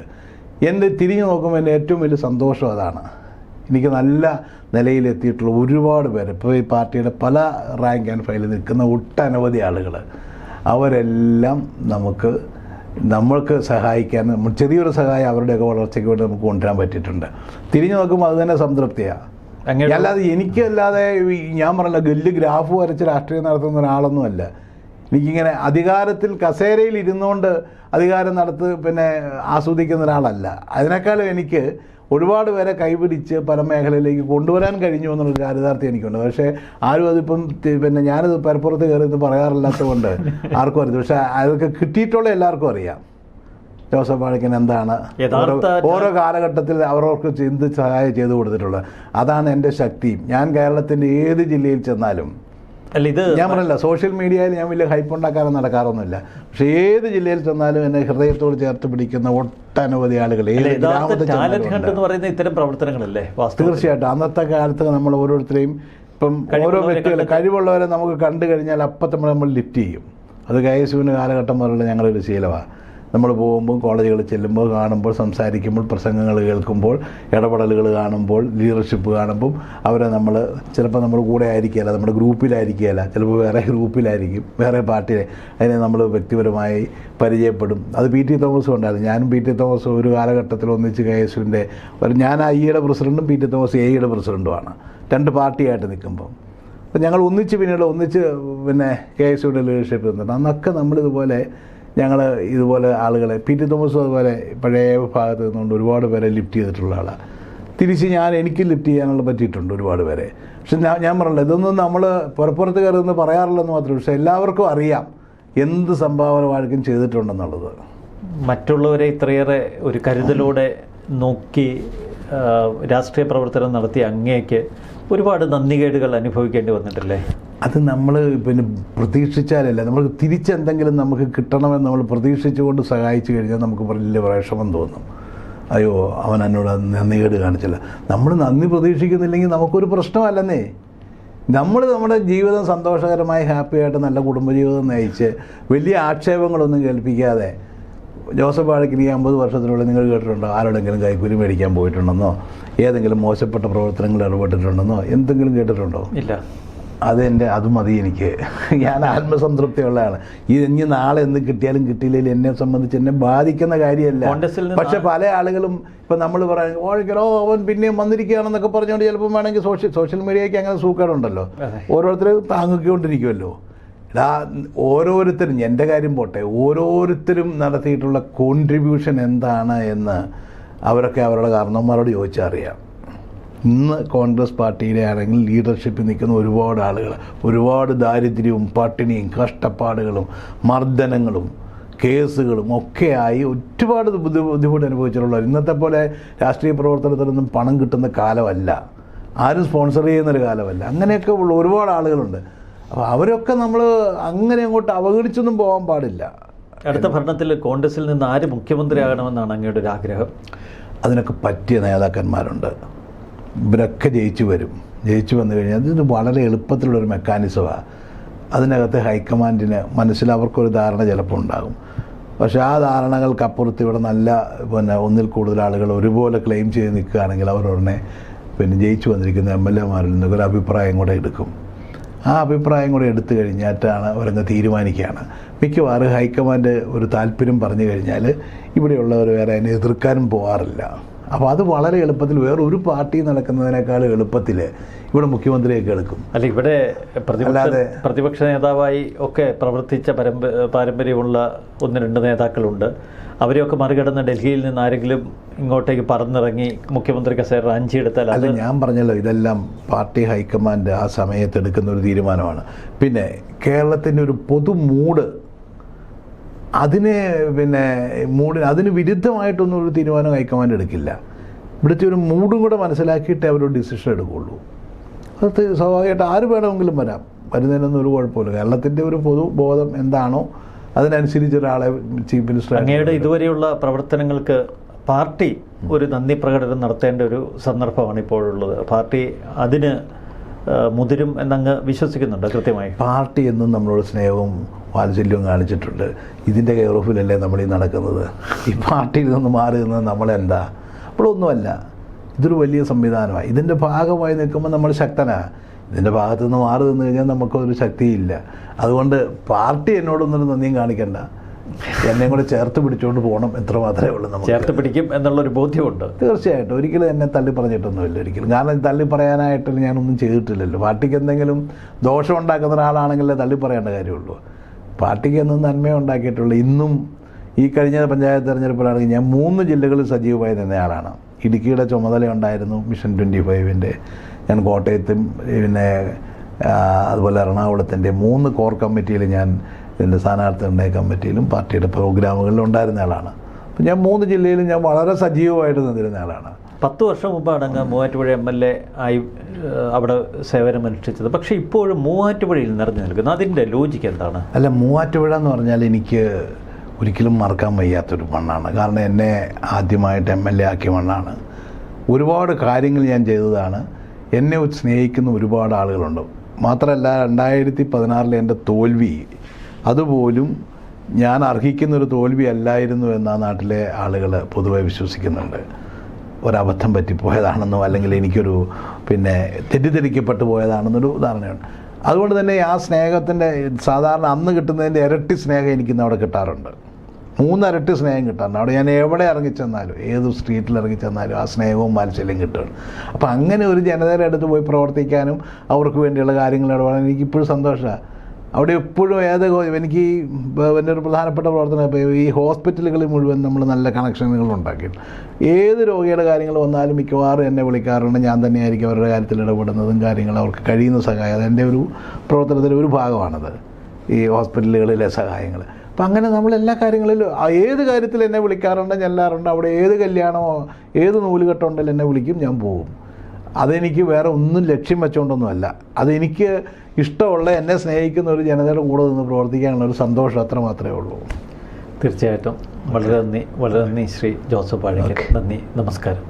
Speaker 2: എൻ്റെ തിരിഞ്ഞു നോക്കുമ്പോൾ എൻ്റെ ഏറ്റവും വലിയ സന്തോഷം അതാണ്. എനിക്ക് നല്ല നിലയിലെത്തിയിട്ടുള്ള ഒരുപാട് പേര്, ഇപ്പോൾ ഈ പാർട്ടിയുടെ പല റാങ്ക് ആൻഡ് ഫയലിൽ നിൽക്കുന്ന ഒട്ടനവധി ആളുകൾ, അവരെല്ലാം നമ്മൾക്ക് സഹായിക്കാൻ, ചെറിയൊരു സഹായം അവരുടെയൊക്കെ വളർച്ചയ്ക്ക് വേണ്ടി നമുക്ക് കൊണ്ടുവരാൻ പറ്റിയിട്ടുണ്ട്. തിരിഞ്ഞു നോക്കുമ്പോൾ അത് തന്നെ സംതൃപ്തിയാണ്. അല്ലാതെ എനിക്കല്ലാതെ ഞാൻ പറഞ്ഞില്ല, ഗല്ല് ഗ്രാഫ് വരച്ച് രാഷ്ട്രീയം നടത്തുന്ന ഒരാളൊന്നുമല്ല. എനിക്കിങ്ങനെ അധികാരത്തിൽ കസേരയിൽ ഇരുന്നുകൊണ്ട് അധികാരം ആസ്വദിക്കുന്ന ഒരാളല്ല. അതിനേക്കാളും എനിക്ക് ഒരുപാട് പേരെ കൈപിടിച്ച് പല മേഖലയിലേക്ക് കൊണ്ടുവരാൻ കഴിഞ്ഞു എന്നുള്ളൊരു ചാരിതാർത്ഥ്യം എനിക്കുണ്ട്. പക്ഷേ ആരും അതിപ്പം ഞാനിത് പരപ്പുറത്ത് കയറി പറയാറില്ലാത്തത് കൊണ്ട് ആർക്കും അറിയാം. പക്ഷേ അതൊക്കെ കിട്ടിയിട്ടുള്ള എല്ലാവർക്കും അറിയാം ജോസഫ് വാഴക്കൻ എന്താണ് ഓരോ കാലഘട്ടത്തിൽ അവർക്ക് എന്ത് സഹായം ചെയ്തു കൊടുത്തിട്ടുള്ളത്. അതാണ് എൻ്റെ ശക്തി. ഞാൻ കേരളത്തിൻ്റെ ഏത് ജില്ലയിൽ ചെന്നാലും, ഞാൻ പറഞ്ഞില്ല, സോഷ്യൽ മീഡിയയിൽ ഞാൻ വലിയ ഹൈപ്പ് ഉണ്ടാക്കാനും നടക്കാറൊന്നുമില്ല. പക്ഷേ ഏത് ജില്ലയിൽ ചെന്നാലും എന്നെ ഹൃദയത്തോട് ചേർത്ത് പിടിക്കുന്ന ഒട്ടനവധി ആളുകൾ
Speaker 1: ഇത്തരം പ്രവർത്തനങ്ങളല്ലേ.
Speaker 2: തീർച്ചയായിട്ടും അന്നത്തെ കാലത്ത് നമ്മൾ ഓരോരുത്തരെയും ഇപ്പം ഓരോ വ്യക്തികൾ കഴിവുള്ളവരെ നമുക്ക് കണ്ടു കഴിഞ്ഞാൽ അപ്പം നമ്മൾ ലിഫ്റ്റ് ചെയ്യും. അത് KSUവിൻ്റെ കാലഘട്ടം മുതലുള്ള ഞങ്ങളൊരു ശീലമാണ്. നമ്മൾ പോകുമ്പോൾ, കോളേജുകളിൽ ചെല്ലുമ്പോൾ, കാണുമ്പോൾ, സംസാരിക്കുമ്പോൾ, പ്രസംഗങ്ങൾ കേൾക്കുമ്പോൾ, ഇടപെടലുകൾ കാണുമ്പോൾ, ലീഡർഷിപ്പ് കാണുമ്പോൾ അവരെ നമ്മൾ ചിലപ്പോൾ നമ്മുടെ കൂടെ ആയിരിക്കുകയില്ല, നമ്മുടെ ഗ്രൂപ്പിലായിരിക്കുകയില്ല, ചിലപ്പോൾ വേറെ ഗ്രൂപ്പിലായിരിക്കും, വേറെ പാർട്ടിയിലെ, അതിനെ നമ്മൾ വ്യക്തിപരമായി പരിചയപ്പെടും. അത് PT തോമസും ഉണ്ടായിരുന്നു. ഞാനും PT തോമസും ഒരു കാലഘട്ടത്തിൽ ഒന്നിച്ച് KSUവിൻ്റെ ഞാൻ IEയുടെ പ്രസിഡൻറ്റും PT തോമസ് AEയുടെ പ്രസിഡൻറ്റുമാണ്. 2 പാർട്ടിയായിട്ട് നിൽക്കുമ്പം അപ്പം ഞങ്ങൾ ഒന്നിച്ച് KSUവിൻ്റെ ലീഡർഷിപ്പ് തന്നിട്ടുണ്ട്. അന്നൊക്കെ ഇതുപോലെ ആളുകളെ PT തോമസും അതുപോലെ പഴയ ഭാഗത്ത് നിന്നുകൊണ്ട് ഒരുപാട് പേരെ ലിഫ്റ്റ് ചെയ്തിട്ടുള്ള ആളാണ്. തിരിച്ച് എനിക്ക് ലിഫ്റ്റ് ചെയ്യാനുള്ള പറ്റിയിട്ടുണ്ട് ഒരുപാട് പേരെ. പക്ഷെ ഞാൻ പറഞ്ഞില്ല, ഇതൊന്നും നമ്മൾ പുറത്ത് കയറുമെന്ന് പറയാറില്ലെന്ന് മാത്രമേ. പക്ഷേ എല്ലാവർക്കും അറിയാം എന്ത് സംഭാവന വാഴക്കൻ ചെയ്തിട്ടുണ്ടെന്നുള്ളത്.
Speaker 1: മറ്റുള്ളവരെ ഇത്രയേറെ ഒരു കരുതലോടെ നോക്കി രാഷ്ട്രീയ പ്രവർത്തനം നടത്തിയ അങ്ങേക്ക് ഒരുപാട് നന്ദികേടുകൾ അനുഭവിക്കേണ്ടി വന്നിട്ടില്ലേ?
Speaker 2: അത് നമ്മൾ പ്രതീക്ഷിച്ചാലല്ല, നമ്മൾ തിരിച്ചെന്തെങ്കിലും നമുക്ക് കിട്ടണമെന്ന് നമ്മൾ പ്രതീക്ഷിച്ചുകൊണ്ട് സഹായിച്ചു കഴിഞ്ഞാൽ നമുക്ക് വലിയ വിഷമം തോന്നും. അയ്യോ, അവൻ എന്നോട് നന്ദികേട് കാണിച്ചില്ല. നമ്മൾ നന്ദി പ്രതീക്ഷിക്കുന്നില്ലെങ്കിൽ നമുക്കൊരു പ്രശ്നമല്ലെന്നേ. നമ്മുടെ ജീവിതം സന്തോഷകരമായി ഹാപ്പിയായിട്ട് നല്ല കുടുംബജീവിതം നയിച്ച് വലിയ ആക്ഷേപങ്ങളൊന്നും കേൾപ്പിക്കാതെ ജോസഫ് വാഴക്കിനി 50 വർഷത്തിനുള്ളിൽ നിങ്ങൾ കേട്ടിട്ടുണ്ടോ ആരോടെങ്കിലും കൈക്കൂലി മേടിക്കാൻ പോയിട്ടുണ്ടെന്നോ ഏതെങ്കിലും മോശപ്പെട്ട പ്രവർത്തനങ്ങളിൽ ഏർപ്പെട്ടിട്ടുണ്ടെന്നോ എന്തെങ്കിലും കേട്ടിട്ടുണ്ടോ?
Speaker 1: ഇല്ല.
Speaker 2: അത് മതി എനിക്ക്. ഞാൻ ആത്മസംതൃപ്തിയുള്ളതാണ്. ഇനി നാളെ എന്ത് കിട്ടിയാലും കിട്ടിയില്ലെങ്കിൽ എന്നെ സംബന്ധിച്ച് എന്നെ ബാധിക്കുന്ന കാര്യമല്ല. പക്ഷെ പല ആളുകളും ഇപ്പം നമ്മൾ പറയാൻ ഓഴിക്കലോ അവൻ പിന്നെയും വന്നിരിക്കുകയാണെന്നൊക്കെ പറഞ്ഞുകൊണ്ട് ചിലപ്പം വേണമെങ്കിൽ സോഷ്യൽ മീഡിയയ്ക്ക് അങ്ങനെ സൂക്കേടുണ്ടല്ലോ. ഓരോരുത്തരും താങ്ങിക്കൊണ്ടിരിക്കുമല്ലോ. ഓരോരുത്തരും, എൻ്റെ കാര്യം പോട്ടെ, ഓരോരുത്തരും നടത്തിയിട്ടുള്ള കോൺട്രിബ്യൂഷൻ എന്താണ് എന്ന് അവരൊക്കെ അവരുടെ കാരണവന്മാരോട് ചോദിച്ചാൽ അറിയാം. ഇന്ന് കോൺഗ്രസ് പാർട്ടിയിലെ ആണെങ്കിൽ ലീഡർഷിപ്പിൽ നിൽക്കുന്ന ഒരുപാട് ആളുകൾ ഒരുപാട് ദാരിദ്ര്യവും പട്ടിണിയും കഷ്ടപ്പാടുകളും മർദ്ദനങ്ങളും കേസുകളും ഒക്കെയായി ഒരുപാട് ബുദ്ധിമുട്ട് അനുഭവിച്ചിട്ടുള്ളവർ. ഇന്നത്തെ പോലെ രാഷ്ട്രീയ പ്രവർത്തനത്തിനൊന്നും പണം കിട്ടുന്ന കാലമല്ല, ആരും സ്പോൺസർ ചെയ്യുന്നൊരു കാലമല്ല. അങ്ങനെയൊക്കെ ഉള്ള ഒരുപാട് ആളുകളുണ്ട്. അപ്പോൾ അവരൊക്കെ നമ്മൾ അങ്ങനെ അങ്ങോട്ട് അവഗണിച്ചൊന്നും പോകാൻ പാടില്ല.
Speaker 1: അടുത്ത ഭരണത്തിൽ കോൺഗ്രസിൽ നിന്ന് ആര് മുഖ്യമന്ത്രിയാകണമെന്നാണ് അങ്ങയുടെ ഒരു ആഗ്രഹം?
Speaker 2: അതിനൊക്കെ പറ്റിയ നേതാക്കന്മാരുണ്ട്. ഇവരൊക്കെ ജയിച്ചു വരും. ജയിച്ചു വന്നു കഴിഞ്ഞാൽ ഇത് വളരെ എളുപ്പത്തിലുള്ളൊരു മെക്കാനിസമാണ്. അതിനകത്ത് ഹൈക്കമാൻഡിന് മനസ്സിൽ അവർക്കൊരു ധാരണ ചിലപ്പോൾ ഉണ്ടാകും. പക്ഷേ ആ ധാരണകൾക്കപ്പുറത്ത് ഇവിടെ നല്ല ഒന്നിൽ കൂടുതൽ ആളുകൾ ഒരുപോലെ ക്ലെയിം ചെയ്ത് നിൽക്കുകയാണെങ്കിൽ അവർ ഉടനെ ജയിച്ചു വന്നിരിക്കുന്ന MLA-മാരിൽ നിന്നൊക്കെ ഒരു അഭിപ്രായം കൂടെ എടുക്കും. ആ അഭിപ്രായം കൂടെ എടുത്തു കഴിഞ്ഞിട്ടാണ് അവരങ്ങ് തീരുമാനിക്കുകയാണ്. മിക്കവാറും ഹൈക്കമാൻഡ് ഒരു താല്പര്യം പറഞ്ഞു കഴിഞ്ഞാൽ ഇവിടെയുള്ളവർ വേറെ അതിനെ എതിർക്കാനും പോകാറില്ല. അപ്പോൾ അത് വളരെ എളുപ്പത്തിൽ വേറൊരു പാർട്ടി നടക്കുന്നതിനേക്കാൾ എളുപ്പത്തിൽ ഇവിടെ മുഖ്യമന്ത്രിയൊക്കെ എടുക്കും.
Speaker 1: അല്ല, ഇവിടെ പ്രതിപക്ഷ നേതാവായി ഒക്കെ പ്രവർത്തിച്ച പാരമ്പര്യമുള്ള 1-2 നേതാക്കളുണ്ട്. അവരെയൊക്കെ മറികടന്ന് ഡൽഹിയിൽ നിന്ന് ആരെങ്കിലും ഇങ്ങോട്ടേക്ക് പറന്നിറങ്ങി മുഖ്യമന്ത്രി കസേര റാഞ്ചിയെടുത്താൽ
Speaker 2: അത് ഞാൻ പറഞ്ഞല്ലോ, ഇതെല്ലാം പാർട്ടി ഹൈക്കമാൻഡ് ആ സമയത്ത് എടുക്കുന്ന ഒരു തീരുമാനമാണ്. പിന്നെ കേരളത്തിൻ്റെ ഒരു പൊതു മൂഡ് അതിന് വിരുദ്ധമായിട്ടൊന്നും ഒരു തീരുമാനം ഹൈക്കമാൻഡ് എടുക്കില്ല. ഇവിടുത്തെ ഒരു മൂഡും കൂടെ മനസ്സിലാക്കിയിട്ടേ അവരൊരു ഡിസിഷൻ എടുക്കുകയുള്ളൂ. അത് സ്വാഭാവികമായിട്ട് ആര് വേണമെങ്കിലും വരുന്നതിനൊന്നും ഒരു കുഴപ്പമില്ല. കേരളത്തിൻ്റെ ഒരു പൊതുബോധം എന്താണോ അതിനനുസരിച്ച് ഒരാളെ ചീഫ് മിനിസ്റ്റർ.
Speaker 1: അങ്ങയുടെ ഇതുവരെയുള്ള പ്രവർത്തനങ്ങൾക്ക് പാർട്ടി ഒരു നന്ദി പ്രകടനം നടത്തേണ്ട ഒരു സന്ദർഭമാണ് ഇപ്പോഴുള്ളത്. പാർട്ടി അതിന് മുതിരും എന്നങ്ങ് വിശ്വസിക്കുന്നുണ്ട് കൃത്യമായി?
Speaker 2: പാർട്ടി എന്നും നമ്മളോട് സ്നേഹവും വാത്സല്യവും കാണിച്ചിട്ടുണ്ട്. ഇതിൻ്റെ കെയർ ഓഫിലല്ലേ നമ്മളീ നടക്കുന്നത്. ഈ പാർട്ടിയിൽ നിന്ന് മാറി നിന്നത് നമ്മളെന്താ? അപ്പോഴൊന്നുമല്ല. ഇതൊരു വലിയ സംവിധാനമാണ്. ഇതിൻ്റെ ഭാഗമായി നിൽക്കുമ്പോൾ നമ്മൾ ശക്തനാണ്. ഇതിൻ്റെ ഭാഗത്തു നിന്ന് മാറി നിന്ന് കഴിഞ്ഞാൽ നമുക്കൊരു ശക്തിയില്ല. അതുകൊണ്ട് പാർട്ടി എന്നോടൊന്നും നന്ദിയും കാണിക്കണ്ട, എന്നെ കൂടെ ചേർത്ത് പിടിച്ചുകൊണ്ട് പോകണം, എത്ര മാത്രമേ ഉള്ളൂ. നമുക്ക്
Speaker 1: ചേർത്ത് പിടിക്കും എന്നുള്ളൊരു ബോധ്യമുണ്ട്.
Speaker 2: തീർച്ചയായിട്ടും. ഒരിക്കലും എന്നെ തള്ളി പറഞ്ഞിട്ടൊന്നുമില്ല ഒരിക്കലും. കാരണം തള്ളി പറയാനായിട്ട് ഞാനൊന്നും ചെയ്തിട്ടില്ലല്ലോ. പാർട്ടിക്ക് എന്തെങ്കിലും ദോഷം ഉണ്ടാക്കുന്ന ഒരാളാണെങ്കിലേ തള്ളി പറയേണ്ട കാര്യമുള്ളൂ. പാർട്ടിക്ക് എന്നും നന്മ ഉണ്ടാക്കിയിട്ടുള്ളൂ. ഇന്നും ഈ കഴിഞ്ഞ പഞ്ചായത്ത് തെരഞ്ഞെടുപ്പിലാണെങ്കിൽ ഞാൻ 3 ജില്ലകളിൽ സജീവമായി നിന്നയാളാണ്. ഇടുക്കിയുടെ ചുമതല ഉണ്ടായിരുന്നു മിഷൻ 25-ൻ്റെ. ഞാൻ കോട്ടയത്തും അതുപോലെ എറണാകുളത്തിൻ്റെ 3 കോർ കമ്മിറ്റിയിൽ ഞാൻ എൻ്റെ സ്ഥാനാർത്ഥി നിർണ്ണയ കമ്മിറ്റിയിലും പാർട്ടിയുടെ പ്രോഗ്രാമുകളിലും ഉണ്ടായിരുന്ന ആളാണ്. അപ്പം ഞാൻ 3 ജില്ലയിലും ഞാൻ വളരെ സജീവമായിട്ട് നിന്നിരുന്ന ആളാണ്.
Speaker 1: 10 വർഷം മുമ്പാണ് അങ്ങ് മൂവാറ്റുപുഴ MLA ആയി അവിടെ സേവനമനുഷ്ഠിച്ചത്. പക്ഷേ ഇപ്പോഴും മൂവാറ്റുപുഴയിൽ നിറഞ്ഞു നിൽക്കുന്നത് അതിൻ്റെ ലോജിക്ക് എന്താണ്?
Speaker 2: അല്ല, മൂവാറ്റുപുഴ എന്ന് പറഞ്ഞാൽ എനിക്ക് ഒരിക്കലും മറക്കാൻ വയ്യാത്തൊരു മണ്ണാണ്. കാരണം എന്നെ ആദ്യമായിട്ട് MLA ആക്കിയ മണ്ണാണ്. ഒരുപാട് കാര്യങ്ങൾ ഞാൻ ചെയ്തതാണ്. എന്നെ സ്നേഹിക്കുന്ന ഒരുപാട് ആളുകളുണ്ട്. മാത്രമല്ല 2016 എൻ്റെ തോൽവി അതുപോലും ഞാൻ അർഹിക്കുന്നൊരു തോൽവി അല്ലായിരുന്നു എന്ന് ആ നാട്ടിലെ ആളുകൾ പൊതുവെ വിശ്വസിക്കുന്നുണ്ട്. ഒരബദ്ധം പറ്റിപ്പോയതാണെന്നോ അല്ലെങ്കിൽ എനിക്കൊരു തെറ്റിദ്ധരിക്കപ്പെട്ടു പോയതാണെന്നൊരു ധാരണയുണ്ട്. അതുകൊണ്ട് തന്നെ ആ സ്നേഹത്തിൻ്റെ സാധാരണ അന്ന് കിട്ടുന്നതിൻ്റെ ഇരട്ടി സ്നേഹം എനിക്കിന്ന് അവിടെ കിട്ടാറുണ്ട്. 3 ഇരട്ടി സ്നേഹം കിട്ടാറുണ്ട്. അവിടെ ഞാൻ എവിടെ ഇറങ്ങിച്ചെന്നാലും ഏത് സ്ട്രീറ്റിൽ ഇറങ്ങിച്ചെന്നാലും ആ സ്നേഹവും വാത്സല്യം കിട്ടുകയാണ്. അപ്പോൾ അങ്ങനെ ഒരു ജനതയുടെ അടുത്ത് പോയി പ്രവർത്തിക്കാനും അവർക്ക് വേണ്ടിയുള്ള കാര്യങ്ങൾ ഇടപെടാൻ എനിക്കിപ്പോഴും സന്തോഷമാണ്. അവിടെ എപ്പോഴും എനിക്ക് എൻ്റെ ഒരു പ്രധാനപ്പെട്ട പ്രവർത്തനം ഇപ്പോൾ ഈ ഹോസ്പിറ്റലുകളിൽ മുഴുവൻ നമ്മൾ നല്ല കണക്ഷനുകൾ ഉണ്ടാക്കിയിട്ടുണ്ട്. ഏത് രോഗിയുടെ കാര്യങ്ങൾ വന്നാലും മിക്കവാറും എന്നെ വിളിക്കാറുണ്ട്. ഞാൻ തന്നെയായിരിക്കും അവരുടെ കാര്യത്തിൽ ഇടപെടുന്നതും കാര്യങ്ങൾ അവർക്ക് കഴിയുന്ന സഹായം. അതെൻ്റെ ഒരു പ്രവർത്തനത്തിൻ്റെ ഒരു ഭാഗമാണത്, ഈ ഹോസ്പിറ്റലുകളിലെ സഹായങ്ങൾ. അപ്പം അങ്ങനെ നമ്മളെല്ലാ കാര്യങ്ങളിലും ഏത് കാര്യത്തിൽ എന്നെ വിളിക്കാറുണ്ട്, ചെല്ലാറുണ്ട്. അവിടെ ഏത് കല്യാണമോ ഏത് നൂലുകെട്ടുണ്ടെങ്കിലും എന്നെ വിളിക്കും, ഞാൻ പോകും. അതെനിക്ക് വേറെ ഒന്നും ലക്ഷ്യം വെച്ചുകൊണ്ടൊന്നുമല്ല. അതെനിക്ക് ഇഷ്ടമുള്ള എന്നെ സ്നേഹിക്കുന്ന ഒരു ജനതയുടെ കൂടെ നിന്ന് പ്രവർത്തിക്കാനുള്ള ഒരു സന്തോഷം, അത്ര മാത്രമേ ഉള്ളൂ.
Speaker 1: തീർച്ചയായിട്ടും. വളരെ നന്ദി ശ്രീ ജോസഫ് വാഴക്കൻ. നന്ദി, നമസ്കാരം.